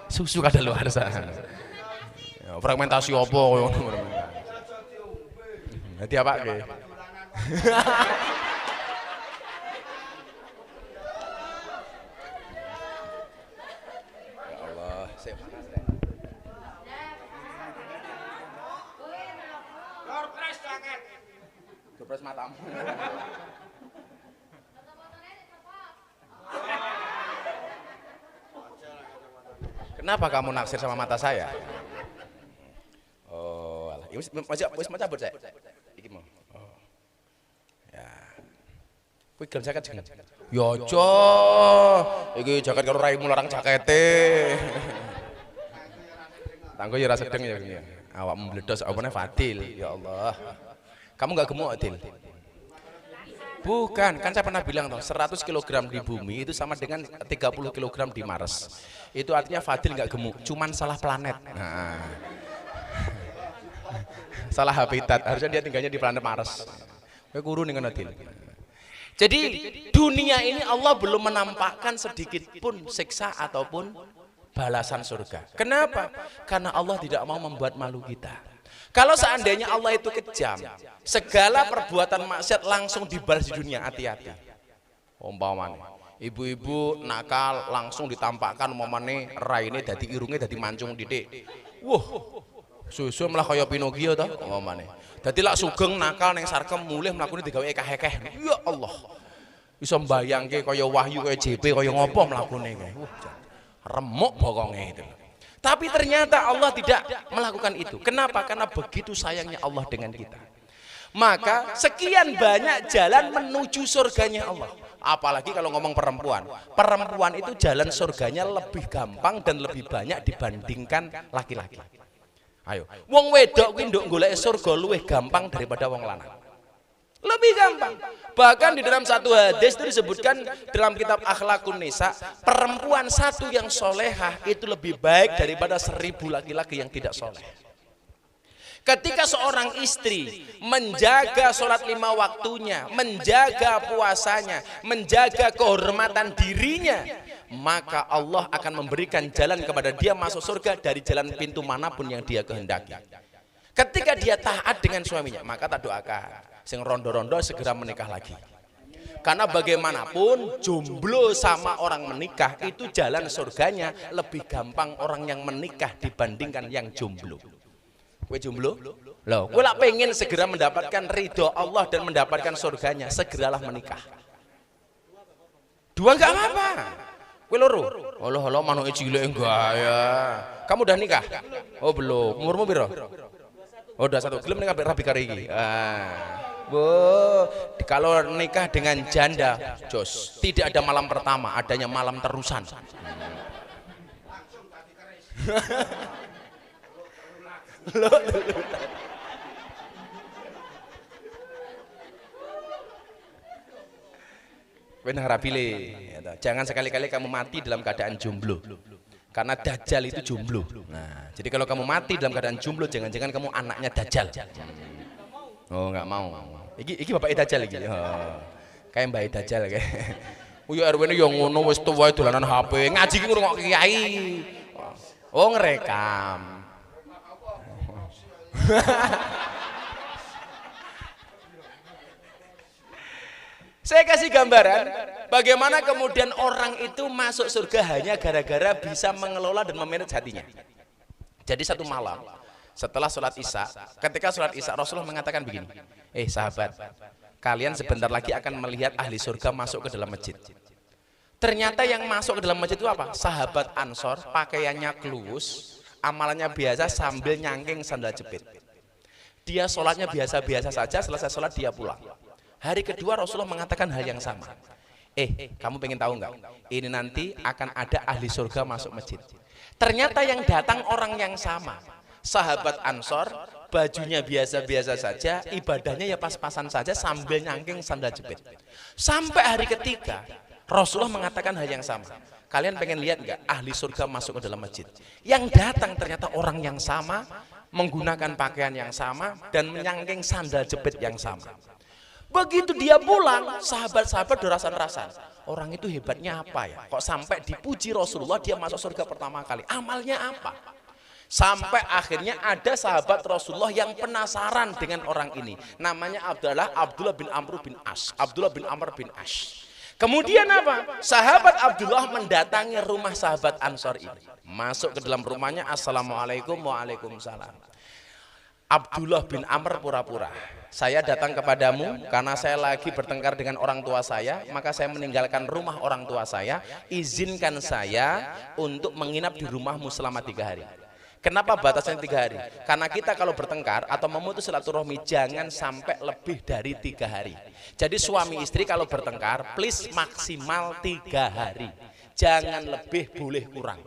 Susu kadaluarsa. Fragmentasi apa koyo ngono. Dadi apake? Ya Allah, sik panas rek. Surprise banget. Surprise matamu. Kenapa kamu naksir sama mata saya? Oh, alah. Wis mau cabut saya. Iki mau. Oh. Ya. Kuwi gelem jaket jeneng. Ya aja. Iki jaket karo raimu larang jakete. Tanggo ya ora sedeng ya gini ya. Awakmu mbledos opone Fadil. Ya Allah. Kamu enggak gemuk, Adil? Bukan, kan saya pernah bilang toh, 100 kg di bumi itu sama dengan 30 kg di Mars. Itu artinya Fadil nggak gemuk, cuman salah planet. Nah. Salah habitat, harusnya dia tinggalnya di planet Mars. Kayak guru nih kan Adil. Jadi dunia ini Allah belum menampakkan sedikit pun siksa ataupun balasan surga. Kenapa? Karena Allah tidak mau membuat malu kita. Kalau seandainya Allah itu kejam, segala perbuatan maksiat langsung dibalas di dunia, hati-hati. Umpamanya, ibu-ibu nakal langsung ditampakkan umpamane raine dadi irunge dadi mancung didik. Wah, susu malah kaya Pinocchio toh umpamane. Dadi lak sugeng nakal ning sarkem mulih mlakune digawe ekeh-ekeh. Ya Allah. Iso mbayangke kaya Wahyu kaya JP kaya ngopo mlakune kae. Remuk bokonge itu. Tapi ternyata Allah tidak melakukan itu. Kenapa? Karena begitu sayangnya Allah dengan kita. Maka sekian banyak jalan menuju surganya Allah. Apalagi kalau ngomong perempuan. Perempuan itu jalan surganya lebih gampang dan lebih banyak dibandingkan laki-laki. Ayo, wong wedok kuwi nduk golek surga luwih gampang daripada wong lanang. Lebih gampang. Bahkan di dalam satu hadis itu disebutkan dalam kitab Akhlakun Nisa, perempuan satu yang solehah itu lebih baik daripada 1000 laki-laki yang tidak soleh. Ketika seorang istri menjaga sholat 5 waktunya, menjaga puasanya, menjaga kehormatan dirinya, maka Allah akan memberikan jalan kepada dia masuk surga dari jalan pintu manapun yang dia kehendaki. Ketika dia taat dengan suaminya, maka tak doakan sing rondo-rondo segera menikah lagi. Karena bagaimanapun jomblo sama orang menikah itu jalan surganya lebih gampang orang yang menikah dibandingkan yang jomblo. Kowe jomblo? Loh, kowe lak pengen segera mendapatkan ridho Allah dan mendapatkan surganya, segeralah menikah. 2 enggak apa-apa. Kowe loro? Halo manuke cilik enggak ya. Kamu udah nikah? Oh, belum. Umurmu piro? Oh, udah 1. Gelem nikah rabi karo iki. Kalau nikah dengan janda, jos, tidak ada malam pertama, adanya malam terusan. Jangan sekali-kali kamu mati dalam keadaan jomblo, karena Dajjal itu jomblo. Nah, jadi kalau kamu mati dalam keadaan jomblo, jangan-jangan kamu anaknya Dajjal. Oh, nggak mau. Iki bapak Dajjal iki. Oh, kayak mbak Dajjal kayak. Uyo RW-ne yo ngono wis tuwa dolanan HP, ngaji ki ngrungokke kiai. Oh, ngerekam. Saya kasih gambaran bagaimana kemudian orang itu masuk surga hanya gara-gara bisa mengelola dan memanage hatinya. Jadi satu malam setelah sholat isya, ketika sholat isya Rasulullah mengatakan begini, sahabat, kalian sebentar lagi akan melihat ahli surga masuk ke dalam masjid. Ternyata yang masuk ke dalam masjid itu apa? Sahabat Ansor, pakaiannya kluwus, amalannya biasa sambil nyangking sandal jepit. Dia sholatnya biasa-biasa saja, selesai sholat dia pulang. Hari kedua Rasulullah mengatakan hal yang sama. Kamu pengen tahu nggak? Ini nanti akan ada ahli surga masuk masjid. Ternyata yang datang orang yang sama. Sahabat Ansor, bajunya biasa-biasa saja, ibadahnya ya pas-pasan saja sambil nyangking sandal jepit. Sampai hari ketiga, Rasulullah mengatakan hal yang sama. Kalian pengen lihat nggak ahli surga masuk ke dalam masjid? Yang datang ternyata orang yang sama, menggunakan pakaian yang sama, dan menyangking sandal jepit yang sama. Begitu dia pulang, sahabat-sahabat derasan-rasan. Orang itu hebatnya apa ya? Kok sampai dipuji Rasulullah dia masuk surga pertama kali? Amalnya apa? Sampai akhirnya ada sahabat Rasulullah yang penasaran dengan orang ini. Namanya Abdullah bin Amr bin As. Abdullah bin Amr bin As. Kemudian apa? Sahabat Abdullah mendatangi rumah sahabat Ansor ini. Masuk ke dalam rumahnya, assalamualaikum, waalaikumsalam. Abdullah bin Amr pura-pura, saya datang kepadamu karena saya lagi bertengkar dengan orang tua saya, maka saya meninggalkan rumah orang tua saya, izinkan saya untuk menginap di rumahmu selama 3 hari. Kenapa batasnya 3 hari? Karena kita kalau bertengkar atau memutus silaturahmi jangan sampai lebih dari 3 hari. Jadi suami istri kalau bertengkar, please maksimal 3 hari. Jangan lebih, boleh kurang.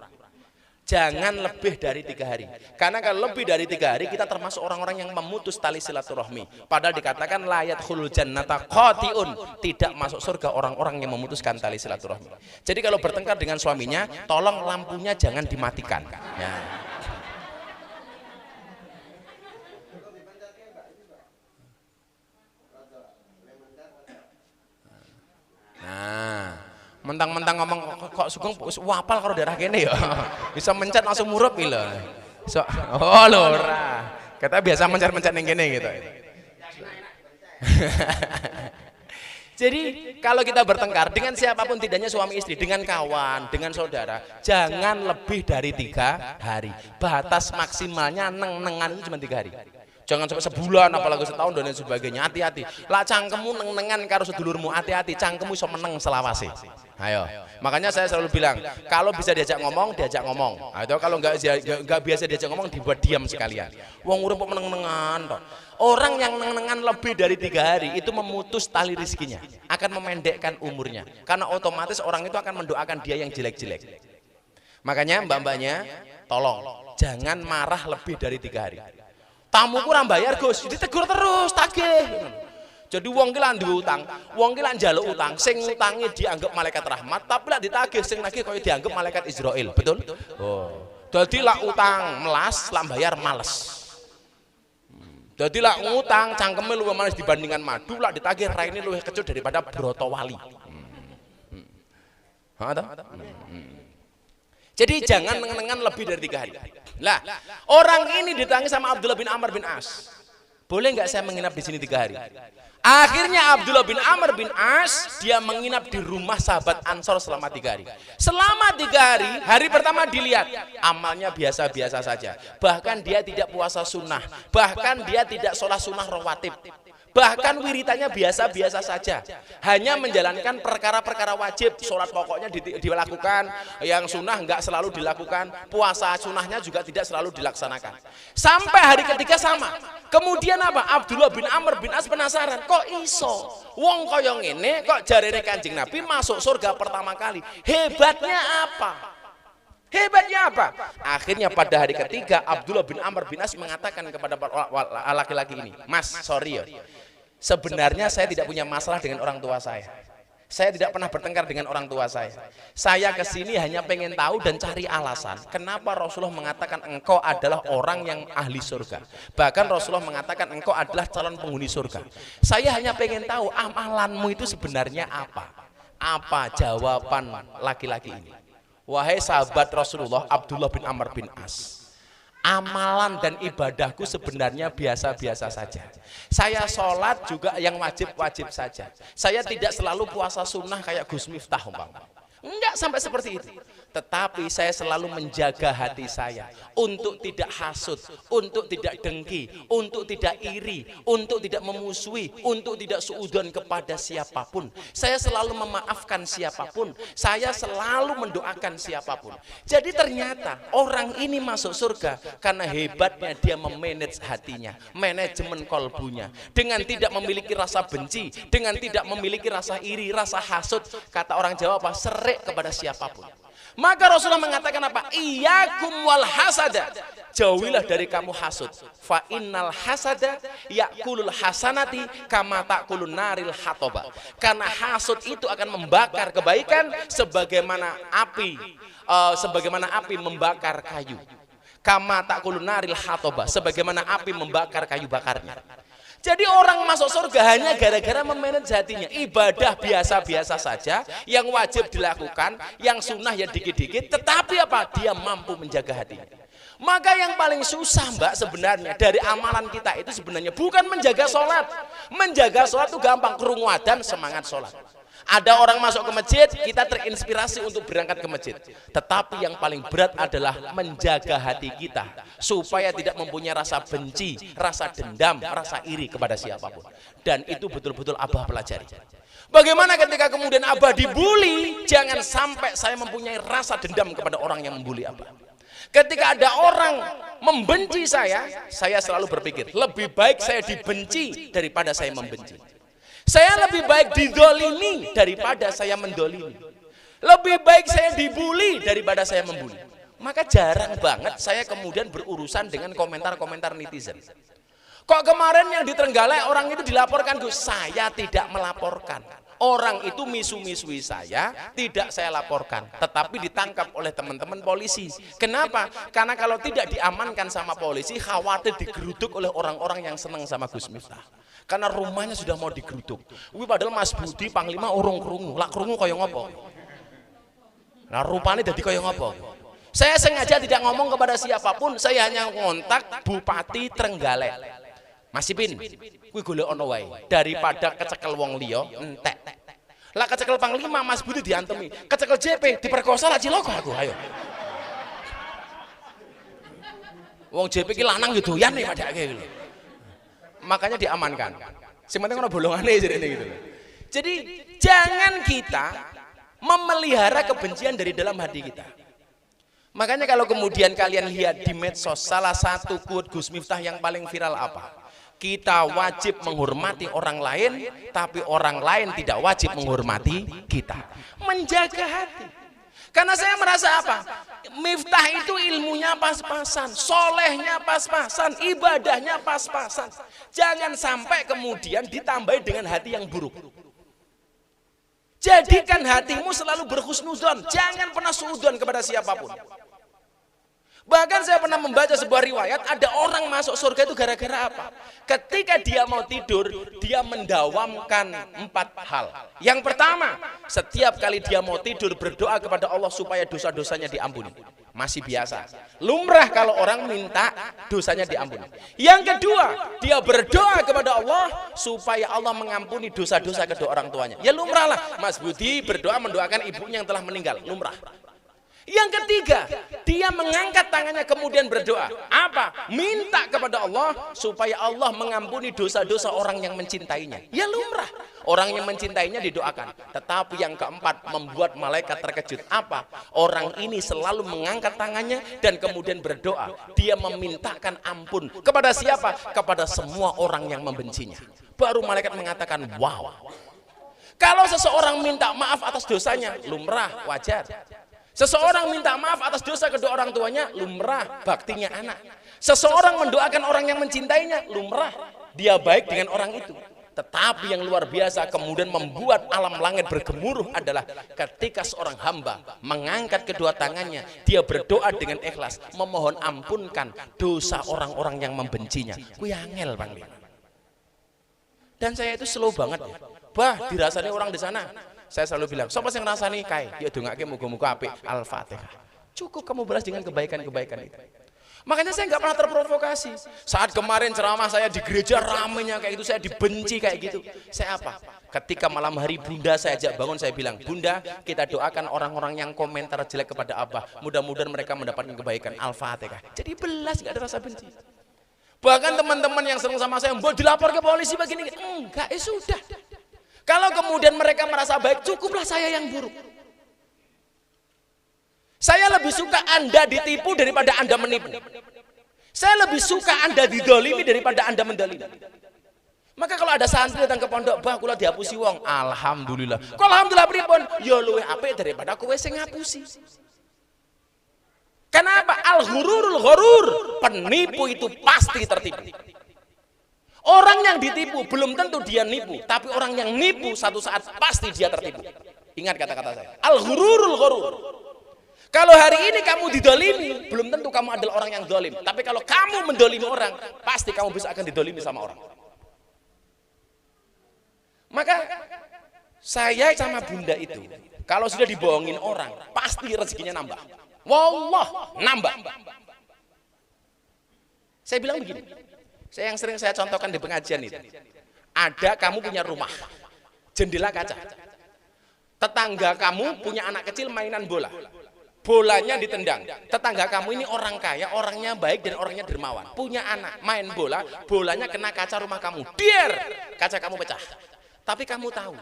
Jangan lebih dari 3 hari. Karena kalau lebih dari 3 hari kita termasuk orang-orang yang memutus tali silaturahmi. Padahal dikatakan layat khulul jannata qati'un, tidak masuk surga orang-orang yang memutuskan tali silaturahmi. Jadi kalau bertengkar dengan suaminya, tolong lampunya jangan dimatikan. Ya. Nah, mentang-mentang ngomong kok Sugeng wapal karo daerah kene ya. Bisa mencet langsung murup lho. So, oh lho ora. Kita biasa mencet-mencet ning kene gitu. Jadi kalau kita bertengkar dengan siapapun, tidaknya suami istri, dengan kawan, dengan saudara, jangan lebih dari 3 hari. Batas maksimalnya neng-nengan itu cuma 3 hari. Jangan sampai sebulan apalagi setahun dan lain sebagainya. Hati-hati. Lah cangkemmu neng-nengan karo sedulurmu, hati-hati, cangkemmu iso meneng selawase. Ayo. Makanya saya selalu bilang, kalau bisa diajak ngomong, diajak ngomong. Atau kalau enggak biasa diajak ngomong, dibuat diam sekalian. Wong urip kok meneng-nengan toh. Orang yang neng-nengan lebih dari 3 hari itu memutus tali rizkinya, akan memendekkan umurnya. Karena otomatis orang itu akan mendoakan dia yang jelek-jelek. Makanya mbak-mbaknya, tolong jangan marah lebih dari 3 hari. Tamu kurang bayar Gus, ditegur terus, tagih. Jadi wong ki lak duwe utang, wong ki lak njaluk utang, sing ngutangi dianggap malaikat rahmat, tapi lak ditagih sing nagih koyo dianggap malaikat Israil, betul? Oh. Dadi lak utang melas, lak bayar males. Dadi lak ngutang cangkeme luwih males dibandingkan madu, lak ditagih raine luwih kecut daripada broto wali. Jadi jangan nengan lebih dari 3 hari. Lah, orang ini ditangis sama Abdullah bin Amr bin As. Boleh nggak saya menginap di sini 3 hari? Akhirnya Abdullah bin Amr bin As dia menginap di rumah sahabat Ansor selama 3 hari. Selama 3 hari, hari pertama dilihat amalnya biasa-biasa saja. Bahkan dia tidak puasa sunnah, bahkan dia tidak sholat sunnah rawatib. Bahkan wiritannya biasa-biasa saja. Hanya menjalankan perkara-perkara wajib. Sholat pokoknya dilakukan. Yang sunnah enggak selalu dilakukan. Puasa sunnahnya juga tidak selalu dilaksanakan. Sampai hari ketiga sama. Kemudian apa? Abdullah bin Amr bin As penasaran. Kok iso? Wong koyong ini kok jarene Kanjeng Nabi masuk surga pertama kali. Hebatnya apa? Hebatnya apa? Akhirnya pada hari ketiga Abdullah bin Amr bin As mengatakan kepada laki-laki ini, Mas, sorry ya, sebenarnya saya tidak punya masalah dengan orang tua saya. Saya tidak pernah bertengkar dengan orang tua saya. Saya kesini hanya pengen tahu dan cari alasan kenapa Rasulullah mengatakan engkau adalah orang yang ahli surga. Bahkan Rasulullah mengatakan engkau adalah calon penghuni surga. Saya hanya pengen tahu amalanmu itu sebenarnya apa? Apa jawaban laki-laki ini? Wahai sahabat Rasulullah Abdullah bin Amr bin As, amalan dan ibadahku sebenarnya biasa-biasa saja. Saya sholat juga yang wajib-wajib saja. Saya tidak selalu puasa sunnah kayak Gus Miftah umpamanya. Enggak sampai seperti itu. Tetapi saya selalu menjaga hati saya untuk tidak hasud, untuk tidak dengki, untuk tidak iri, untuk tidak memusuhi, untuk tidak suudzon kepada siapapun. Saya selalu memaafkan siapapun, saya selalu mendoakan siapapun. Jadi ternyata orang ini masuk surga karena hebatnya dia memanage hatinya, manajemen kolbunya, dengan tidak memiliki rasa benci, dengan tidak memiliki rasa iri, rasa hasud. Kata orang Jawa apa? Serik kepada siapapun. Maka Rasulullah mengatakan apa? Iyyakum wal hasada. Jauhilah dari kamu hasud. Fa innal hasada yakulul hasanati kama takulun naril hatoba. Karena hasud itu akan membakar kebaikan sebagaimana api membakar kayu. Kama takulun naril hatoba, sebagaimana api membakar kayu bakarnya. Jadi orang masuk surga hanya gara-gara memanage hatinya. Ibadah biasa-biasa saja, yang wajib dilakukan, yang sunnah ya dikit-dikit, tetapi apa? Dia mampu menjaga hatinya. Maka yang paling susah mbak sebenarnya dari amalan kita itu sebenarnya bukan menjaga sholat. Menjaga sholat itu gampang, krungu adzan semangat sholat. Ada orang masuk ke masjid, kita terinspirasi untuk berangkat ke masjid. Tetapi yang paling berat adalah menjaga hati kita supaya tidak mempunyai rasa benci, rasa dendam, rasa iri kepada siapapun. Dan itu betul-betul Abah pelajari. Bagaimana ketika kemudian Abah dibully, jangan sampai saya mempunyai rasa dendam kepada orang yang membuli Abah. Ketika ada orang membenci saya selalu berpikir, lebih baik saya dibenci daripada saya membenci. Saya lebih baik didolimi daripada saya mendolimi. Lebih baik saya dibully daripada saya membuli. Maka jarang banget saya kemudian berurusan dengan komentar-komentar netizen. Kok kemarin yang di Trenggalek orang itu dilaporkan, Gus? Saya tidak melaporkan. Orang itu misu-misui saya, tidak saya laporkan. Tetapi ditangkap oleh teman-teman polisi. Kenapa? Karena kalau tidak diamankan sama polisi, khawatir digeruduk oleh orang-orang yang senang sama Gus Miftah. Karena rumahnya sudah mau digeruduk. Wih, padahal Mas Budi Panglima urung krungu, lak krungu kaya ngopo. Nah rupanya jadi kaya ngopo. Saya sengaja tidak ngomong kepada siapapun, saya hanya ngontak Bupati Trenggalek. Mas Ipin, kuwi golek ono wae daripada kecekel wong liya entek. Lah kecekel Panglima Mas Budi diantemi, kecekel JP diperkosa lah ciloko aku, ayo. Wong JP ki lanang yo doyan nek padake lho. makanya diamankan. Sementing ono bolongane jadi gitu. Jadi jangan kita memelihara kebencian dari dalam hati kita. Makanya kalau kemudian kalian lihat di medsos, salah satu quote Gus Miftah yang paling viral apa? Kita wajib menghormati orang lain, tapi orang lain tidak wajib menghormati kita. Menjaga hati. Karena saya merasa apa? Miftah itu ilmunya pas-pasan, solehnya pas-pasan, ibadahnya pas-pasan. Jangan sampai kemudian ditambahi dengan hati yang buruk. Jadikan hatimu selalu berhusnuzon, jangan pernah suudzon kepada siapapun. Bahkan saya pernah membaca sebuah riwayat, ada orang masuk surga itu gara-gara apa? Ketika dia mau tidur, dia mendawamkan 4 hal. Yang pertama, setiap kali dia mau tidur berdoa kepada Allah supaya dosa-dosanya diampuni. Masih biasa. Lumrah kalau orang minta dosanya diampuni. Yang kedua, dia berdoa kepada Allah supaya Allah mengampuni dosa-dosa kedua orang tuanya. Ya lumrah lah, Mas Budi berdoa mendoakan ibunya yang telah meninggal. Lumrah. Yang ketiga, dia mengangkat tangannya kemudian berdoa. Apa? Minta kepada Allah supaya Allah mengampuni dosa-dosa orang yang mencintainya. Ya lumrah. Orang yang mencintainya didoakan. Tetapi yang keempat, membuat malaikat terkejut. Apa? Orang ini selalu mengangkat tangannya dan kemudian berdoa. Dia memintakan ampun. Kepada siapa? Kepada semua orang yang membencinya. Baru malaikat mengatakan, wow. Kalau seseorang minta maaf atas dosanya, lumrah, wajar. Seseorang minta maaf atas dosa kedua orang tuanya, lumrah, baktinya anak. Seseorang mendoakan orang yang mencintainya, lumrah, dia baik dengan orang itu. Tetapi yang luar biasa kemudian membuat alam langit bergemuruh adalah ketika seorang hamba mengangkat kedua tangannya, dia berdoa dengan ikhlas, memohon ampunkan dosa orang-orang yang membencinya. Kuwi angel Bang. Dan saya itu slow banget ya. Bah, dirasani orang di sana. Saya selalu bilang, sapa sing ngrasani kae, ya dongake muga-muga apik Al-Fatihah. Cukup kamu balas dengan kebaikan-kebaikan itu. Makanya saya nggak pernah terprovokasi. Saat kemarin ceramah saya di gereja ramenya kayak gitu, saya dibenci kayak gitu. Saya apa? Ketika malam hari Bunda saya ajak bangun, saya bilang, Bunda, kita doakan orang-orang yang komentar jelek kepada Abah. Mudah-mudahan mereka mendapatkan kebaikan. Al-Fatihah. Jadi belas nggak ada rasa benci. Bahkan teman-teman yang sering sama saya, mau dilapor ke polisi begini, enggak, sudah. Kalau kemudian mereka merasa baik, cukuplah saya yang buruk. Saya lebih suka Anda ditipu daripada Anda menipu. Saya lebih suka Anda didolimi daripada Anda mendolimi. Maka kalau ada santri datang ke pondok, bah kula dihapusi wong, alhamdulillah. Kalau alhamdulillah pripun? Ya luwih apik daripada kowe sing ngapusi. Kenapa? Al-ghururul ghurur. Penipu itu pasti tertipu. Orang yang ditipu belum tentu dia nipu, tapi orang yang nipu satu saat pasti dia tertipu. Ingat kata-kata saya. Al-ghururul ghurur. Kalau hari ini kamu didolimi, belum tentu kamu adalah orang yang dolim. Tapi kalau kamu mendolimi orang, pasti kamu bisa akan didolimi sama orang. Maka saya sama Bunda itu, kalau sudah dibohongin orang, pasti rezekinya nambah. Wallah, nambah. Saya bilang begini. Saya yang sering saya contohkan di pengajian itu. Ada kamu punya rumah, jendela kaca. Tetangga kamu punya anak kecil mainan bola. Bolanya ditendang. Tetangga kamu ini orang kaya, orangnya baik dan orangnya dermawan. Punya anak, main bola, bolanya kena kaca rumah kamu. Biar kaca kamu pecah. Tapi kamu tahu,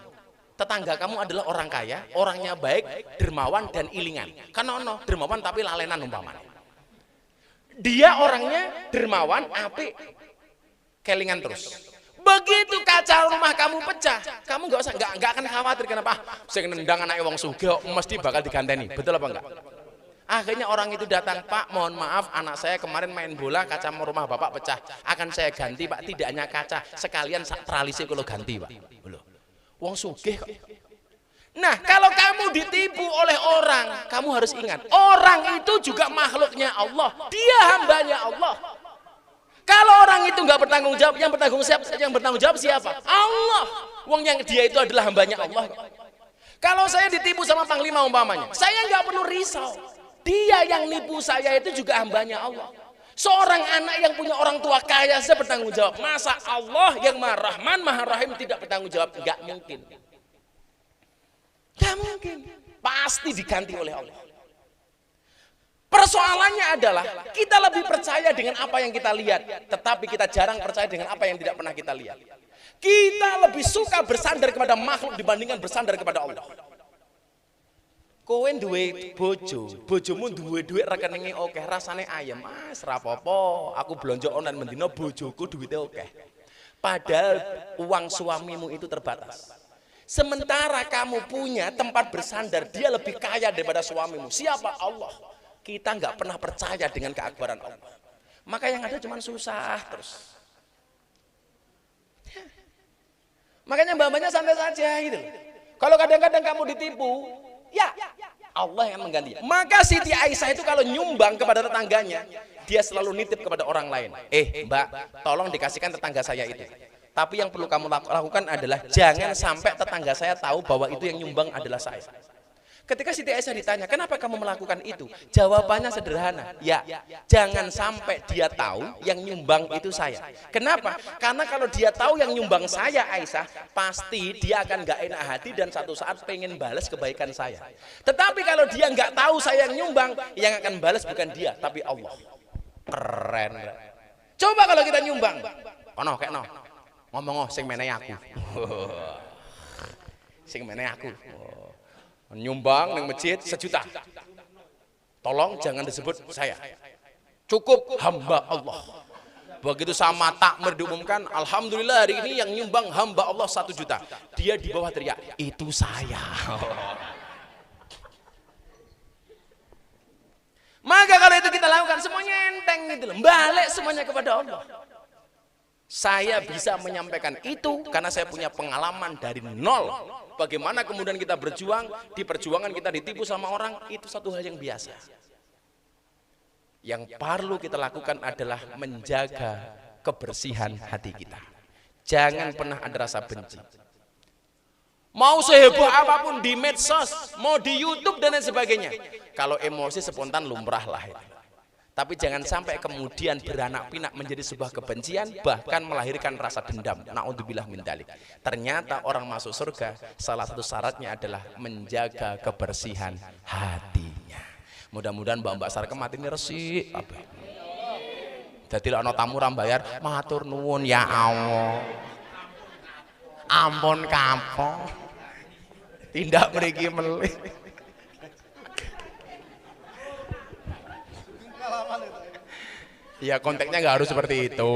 tetangga kamu adalah orang kaya, orangnya baik, dermawan dan ilingan. Karena dermawan tapi lalenan umpamanya. Dia orangnya dermawan, apik, kelingan terus. Begitu kaca rumah kamu pecah, kamu nggak akan khawatir. Kenapa? Sing nendang anak wong sugih mesti bakal diganteni. Betul apa enggak? Akhirnya orang itu datang, Pak, mohon maaf, anak saya kemarin main bola, kaca rumah Bapak pecah. Akan saya ganti, Pak. Tidak hanya kaca, sekalian tralisnya kalau ganti, Pak. Wong sugih kok. Nah, kalau kamu ditipu oleh orang, kamu harus ingat, orang itu juga makhluknya Allah. Dia hambanya Allah. Kalau orang itu nggak bertanggung jawab, yang bertanggung jawab siapa? Allah. Wong yang dia itu adalah hambanya Allah. Kalau saya ditipu sama panglima umpamanya, saya nggak perlu risau. Dia yang nipu saya itu juga hambanya Allah. Seorang anak yang punya orang tua kaya saya bertanggung jawab. Masa Allah yang Maha Rahman, Maha Rahim tidak bertanggung jawab? Nggak mungkin. Nggak mungkin. Pasti diganti oleh Allah. Persoalannya adalah kita lebih percaya dengan apa yang kita lihat, tetapi kita jarang percaya dengan apa yang tidak pernah kita lihat. Kita lebih suka bersandar kepada makhluk dibandingkan bersandar kepada Allah. Kowe duwe bojo, bojomu duwe duit rekeninge oke, rasane ayem. Mas rapopo, aku blonjo online mendino bojoku duwite oke. Padahal uang suamimu itu terbatas. Sementara kamu punya tempat bersandar, dia lebih kaya daripada suamimu. Siapa? Allah. Kita nggak pernah percaya dengan keakbaran Allah. Maka yang ada cuma susah terus. Makanya mbak-mbaknya santai saja gitu. Kalau kadang-kadang kamu ditipu, ya Allah yang mengganti. Maka Siti Aisyah itu kalau nyumbang kepada tetangganya, dia selalu nitip kepada orang lain. Mbak, tolong dikasihkan tetangga saya itu. Tapi yang perlu kamu lakukan adalah jangan sampai tetangga saya tahu bahwa itu yang nyumbang adalah saya. Ketika Siti Aisyah ditanya, kenapa kamu melakukan itu? Jawabannya sederhana, ya, jangan sampai dia tahu yang nyumbang itu saya. Kenapa? Karena kalau dia tahu yang nyumbang saya, Aisyah, pasti dia akan gak enak hati dan satu saat pengen balas kebaikan saya. Tetapi kalau dia nggak tahu saya yang nyumbang, yang akan balas bukan dia, tapi Allah. Keren. Coba kalau kita nyumbang, ngomong sing meneh aku. Sing meneh aku. Nyumbang nang masjid 1 juta. Tolong jangan disebut saya. Cukup hamba Allah. Begitu sama takmir diumumkan, alhamdulillah hari ini yang nyumbang hamba Allah 1 juta. Dia di bawah teriak, itu saya. Maka kalau itu kita lakukan semuanya enteng gitu loh. Balik semuanya kepada Allah. Saya bisa menyampaikan itu karena saya punya pengalaman dari nol. Bagaimana kemudian kita berjuang, di perjuangan kita ditipu sama orang, itu satu hal yang biasa. Yang perlu kita lakukan adalah menjaga kebersihan hati kita. Jangan pernah ada rasa benci. Mau seheboh apapun di medsos, mau di YouTube dan lain sebagainya. Kalau emosi spontan lumrah lah itu. Tapi jangan sampai kemudian beranak pinak menjadi sebuah kebencian, bahkan melahirkan rasa dendam. Na'udzubillah min dzalik. Ternyata orang masuk surga, salah satu syaratnya adalah menjaga kebersihan hatinya. Mudah-mudahan mbak-mbak sarkem mati ini resik. Jadi ana tamu ora bayar, matur nuwun ya Allah. Ampun kapok. Tindak mriki melih. Ya konteksnya nggak harus seperti itu.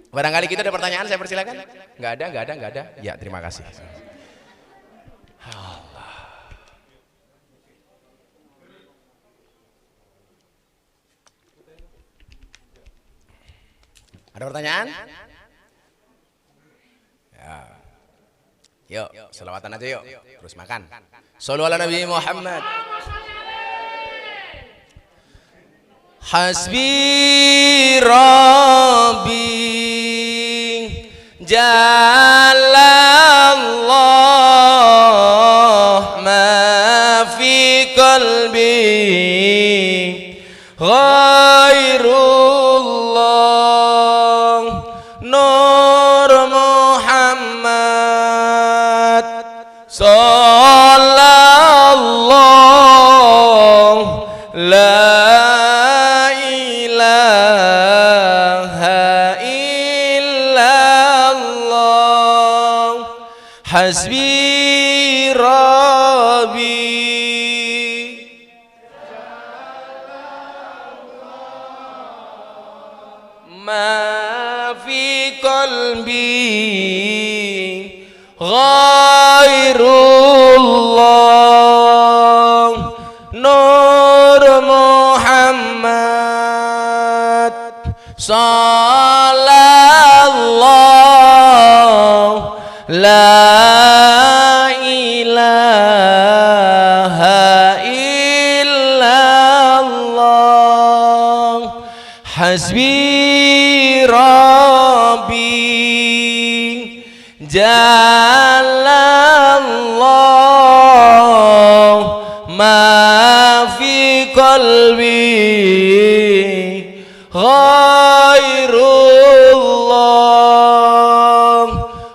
Barangkali kita ada pertanyaan, saya persilakan. Nggak ada. Ya terima kasih. Allah. Ada pertanyaan? Ya. Yuk, selawatan aja yuk. Terus makan. Shallu ala Nabi Muhammad. Hasbi Rabbi Jalallah ma fi qalbi ghairullah Nur Muhammad sallallahu la Hasbi Rabbi ma fi qalbi ghairullah Nur Muhammad sallallahu la Hasbi Rabbi Jalallah ma fi qalbi ghairullah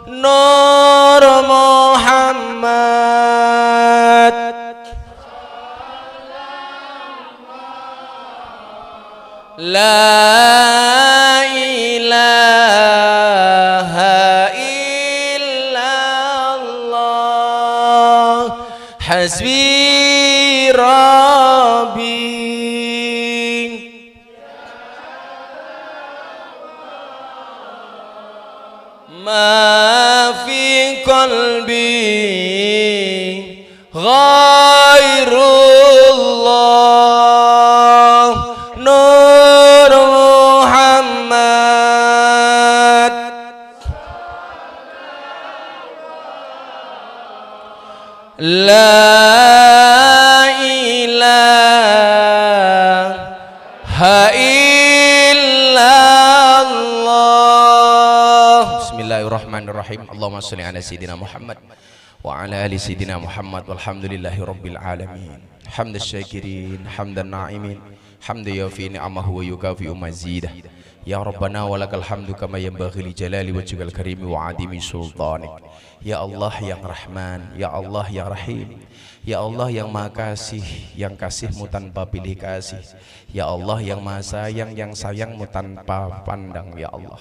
Nur Muhammad La ilaha illallah hasbi rabbi ma fi qalbi ghairullah nur Muhammad la ilaha illallah. Bismillahirrahmanirrahim. Allahumma sholli ala sayyidina Muhammad wa ala ali sayyidina Muhammad walhamdulillahi rabbil alamin. Hamdas syakirin, hamdan na'imin, hamdan yafi ni'amahu wa yukafi mazidah. Ya Rabbana walakal hamdu kama yanbaghi li jalali wajhikal karimi wa adimi sultanik. Ya Allah yang Rahman, Ya Allah yang Rahim, Ya Allah yang Maha Kasih, yang kasihmu tanpa pilih kasih, Ya Allah yang Maha Sayang, yang sayangmu tanpa pandang. Ya Allah,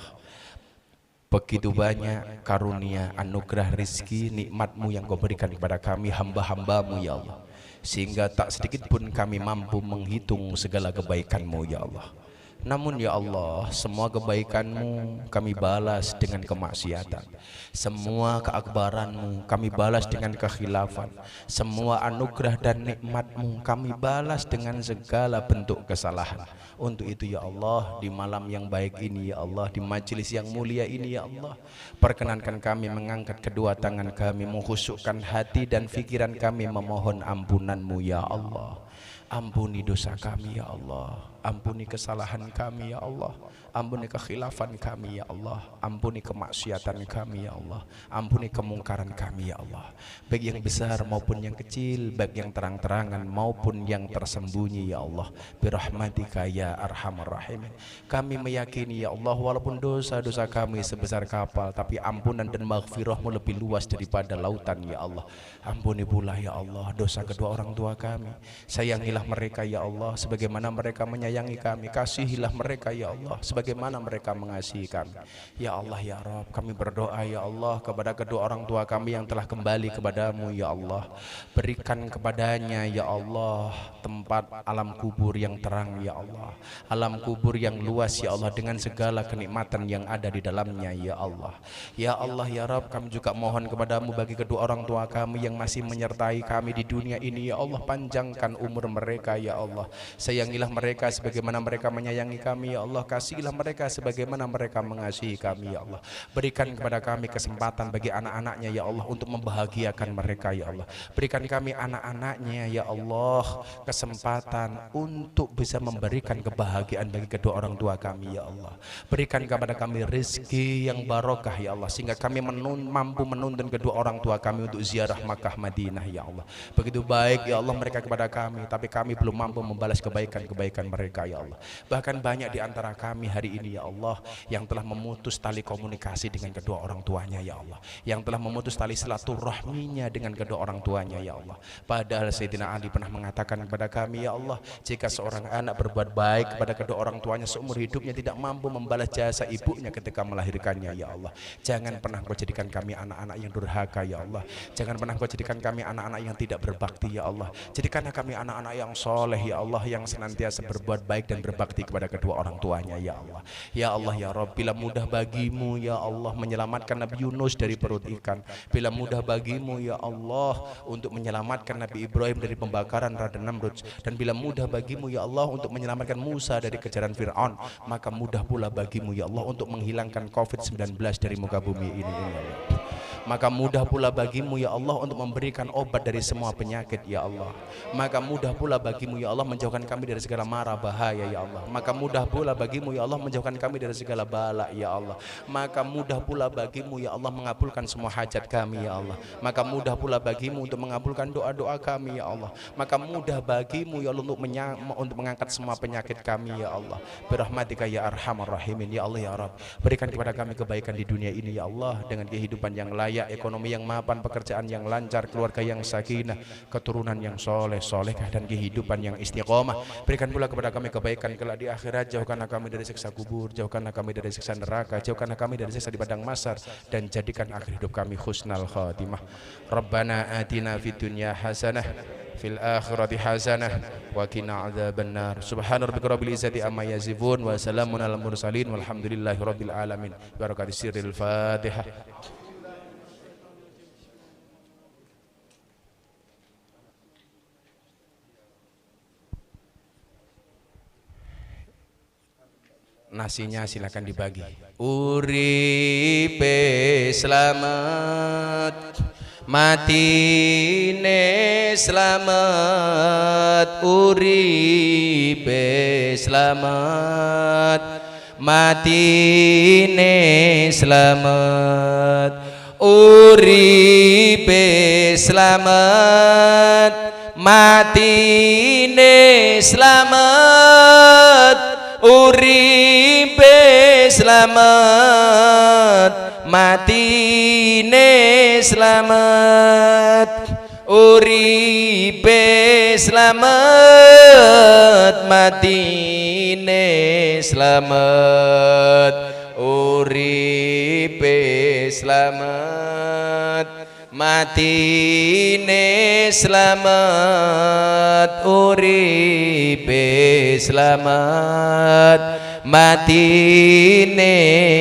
begitu banyak karunia, anugerah, rizki, nikmatmu yang kau berikan kepada kami hamba-hambamu ya Allah, sehingga tak sedikit pun kami mampu menghitung segala kebaikanmu ya Allah. Namun ya Allah, semua kebaikanmu kami balas dengan kemaksiatan, semua keakbaranmu kami balas dengan kekhilafan, semua anugerah dan nikmatmu kami balas dengan segala bentuk kesalahan. Untuk itu ya Allah, di malam yang baik ini ya Allah, di majelis yang mulia ini ya Allah, perkenankan kami mengangkat kedua tangan kami, mengkhusukkan hati dan pikiran kami memohon ampunanmu ya Allah. Ampuni dosa kami ya Allah, ampuni kesalahan kami ya Allah, ampuni kekhilafan kami ya Allah, ampuni kemaksiatan kami ya Allah, ampuni kemungkaran kami ya Allah, baik yang besar maupun yang kecil, baik yang terang-terangan maupun yang tersembunyi ya Allah, birahmatika ya arhamar rahimin. Kami meyakini ya Allah, walaupun dosa-dosa kami sebesar kapal, tapi ampunan dan maghfirahmu lebih luas daripada lautan ya Allah. Ampuni pula ya Allah dosa kedua orang tua kami, sayangilah mereka ya Allah sebagaimana mereka menyayangi kami, kasihilah mereka ya Allah sebagaimana mereka mengasihi kami ya Allah ya Rabb. Kami berdoa ya Allah kepada kedua orang tua kami yang telah kembali kepadamu ya Allah, berikan kepadanya ya Allah tempat alam kubur yang terang ya Allah, alam kubur yang luas ya Allah, dengan segala kenikmatan yang ada di dalamnya ya Allah. Ya Allah ya Rabb, kami juga mohon kepadamu bagi kedua orang tua kami yang masih menyertai kami di dunia ini ya Allah, panjangkan umur mereka ya Allah, sayangilah mereka sebagaimana mereka menyayangi kami ya Allah, kasihilah mereka sebagaimana mereka mengasihi kami ya Allah. Berikan kepada kami kesempatan bagi anak-anaknya ya Allah untuk membahagiakan mereka ya Allah. Berikan kami anak-anaknya ya Allah kesempatan untuk bisa memberikan kebahagiaan bagi kedua orang tua kami ya Allah. Berikan kepada kami rezeki yang barokah ya Allah, sehingga kami mampu menuntun kedua orang tua kami untuk ziarah Makkah Madinah ya Allah. Begitu baik ya Allah mereka kepada kami, tapi kami belum mampu membalas kebaikan-kebaikan mereka ya Allah. Bahkan banyak di antara kami hari ini ya Allah yang telah memutus tali komunikasi dengan kedua orang tuanya ya Allah, yang telah memutus tali silaturahminya dengan kedua orang tuanya ya Allah. Padahal Sayyidina Ali pernah mengatakan kepada kami ya Allah, jika seorang anak berbuat baik kepada kedua orang tuanya seumur hidupnya tidak mampu membalas jasa ibunya ketika melahirkannya ya Allah, jangan pernah kau jadikan kami anak-anak yang durhaka ya Allah, jangan pernah kau jadikan kami anak-anak yang tidak berbakti ya Allah. Jadikanlah kami anak-anak yang soleh ya Allah, yang senantiasa berbuat baik dan berbakti kepada kedua orang tuanya ya Allah. Ya Allah ya Rabb, bila mudah bagimu ya Allah menyelamatkan Nabi Yunus dari perut ikan, bila mudah bagimu ya Allah untuk menyelamatkan Nabi Ibrahim dari pembakaran Raja Namrud, dan bila mudah bagimu ya Allah untuk menyelamatkan Musa dari kejaran Fir'aun, maka mudah pula bagimu ya Allah untuk menghilangkan COVID-19 dari muka bumi ini ya Allah. Maka mudah pula bagimu ya Allah untuk memberikan obat dari semua penyakit ya Allah. Maka mudah pula bagimu ya Allah menjauhkan kami dari segala mara bahaya ya Allah. Maka mudah pula bagimu ya Allah menjauhkan kami dari segala bala ya Allah. Maka mudah pula bagimu ya Allah mengabulkan semua hajat kami ya Allah. Maka mudah pula bagimu untuk mengabulkan doa-doa kami ya Allah. Maka mudah bagimu ya Allah untuk mengangkat semua penyakit kami ya Allah. Birahmatika ya arhamar rahimin ya Allah ya Rabb. Berikan kepada kami kebaikan di dunia ini ya Allah, dengan kehidupan yang layak kaya, ekonomi yang mapan, pekerjaan yang lancar, keluarga yang sakinah, keturunan yang soleh, solehah, dan kehidupan yang istiqomah. Berikan pula kepada kami kebaikan kelak di akhirat. Jauhkanlah kami dari siksa kubur, jauhkanlah kami dari siksa neraka, jauhkanlah kami dari siksa di padang mahsyar, dan jadikan akhir hidup kami husnal khatimah. Rabbana atina fid dunya hasanah fil akhirati hasanah wa qina adzabannar. Subhana rabbika rabbil izzati amma yasifun wa salamun alal mursalin walhamdulillahi rabbil alamin. Barakati sirril Fatihah. Nasinya silakan dibagi. Uripe selamat, matine selamat. Uripe selamat, matine selamat. Uripe selamat, matine selamat. Uripe selamat, matine selamat. Uripe selamat, matine selamat. Uripe selamat, matine selamat. Uripe selamat, matine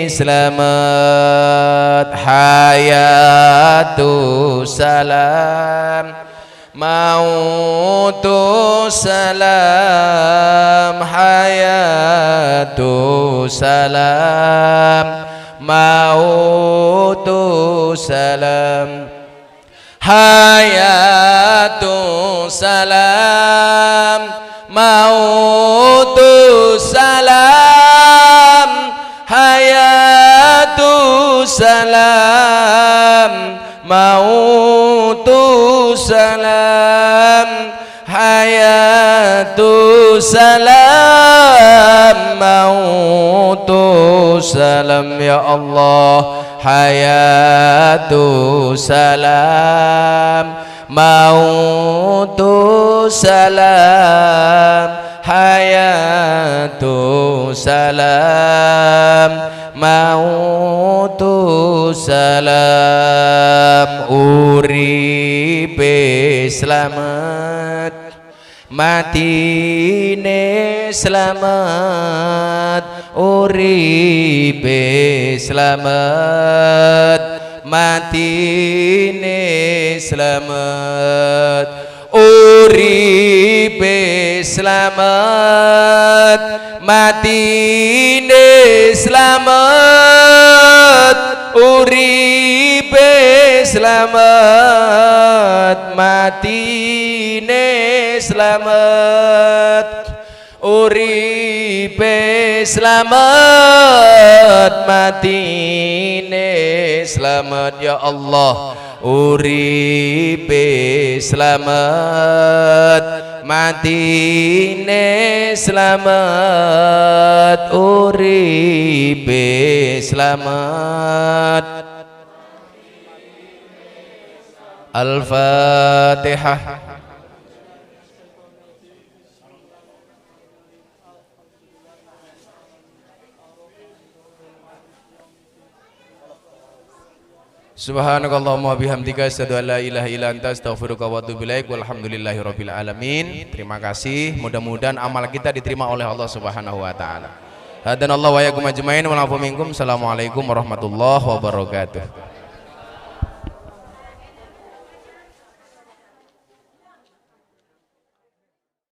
selamat. Hayatu salam, mautu salam. Hayatu salam, mautu salam. Hayatu salam, mautu salam. Hayatu salam, mautu salam. Hayatu salam, mautu salam. Ya Allah, hayatu salam, mautu salam. Hayatu salam, mautu salam. Uripe selamat, matine selamat. Uripe selamat, matine selamat. Uripe selamat, matine selamat. Uripe selamat, matine selamat. Uripe selamat, matine selamat. Ya Allah, uripe selamat, matine selamat. Uripe selamat. Al-Fatihah. Subhanakallahumma bihamdika asyhadu an la ilaha illa anta astaghfiruka wa atubu ilaik. Walhamdulillahirabbil alamin. Terima kasih. Mudah-mudahan amal kita diterima oleh Allah Subhanahu wa taala. Hadanallahu wa iyyakum ajmain wa nafa'u minkum. Assalamualaikum warahmatullahi wabarakatuh.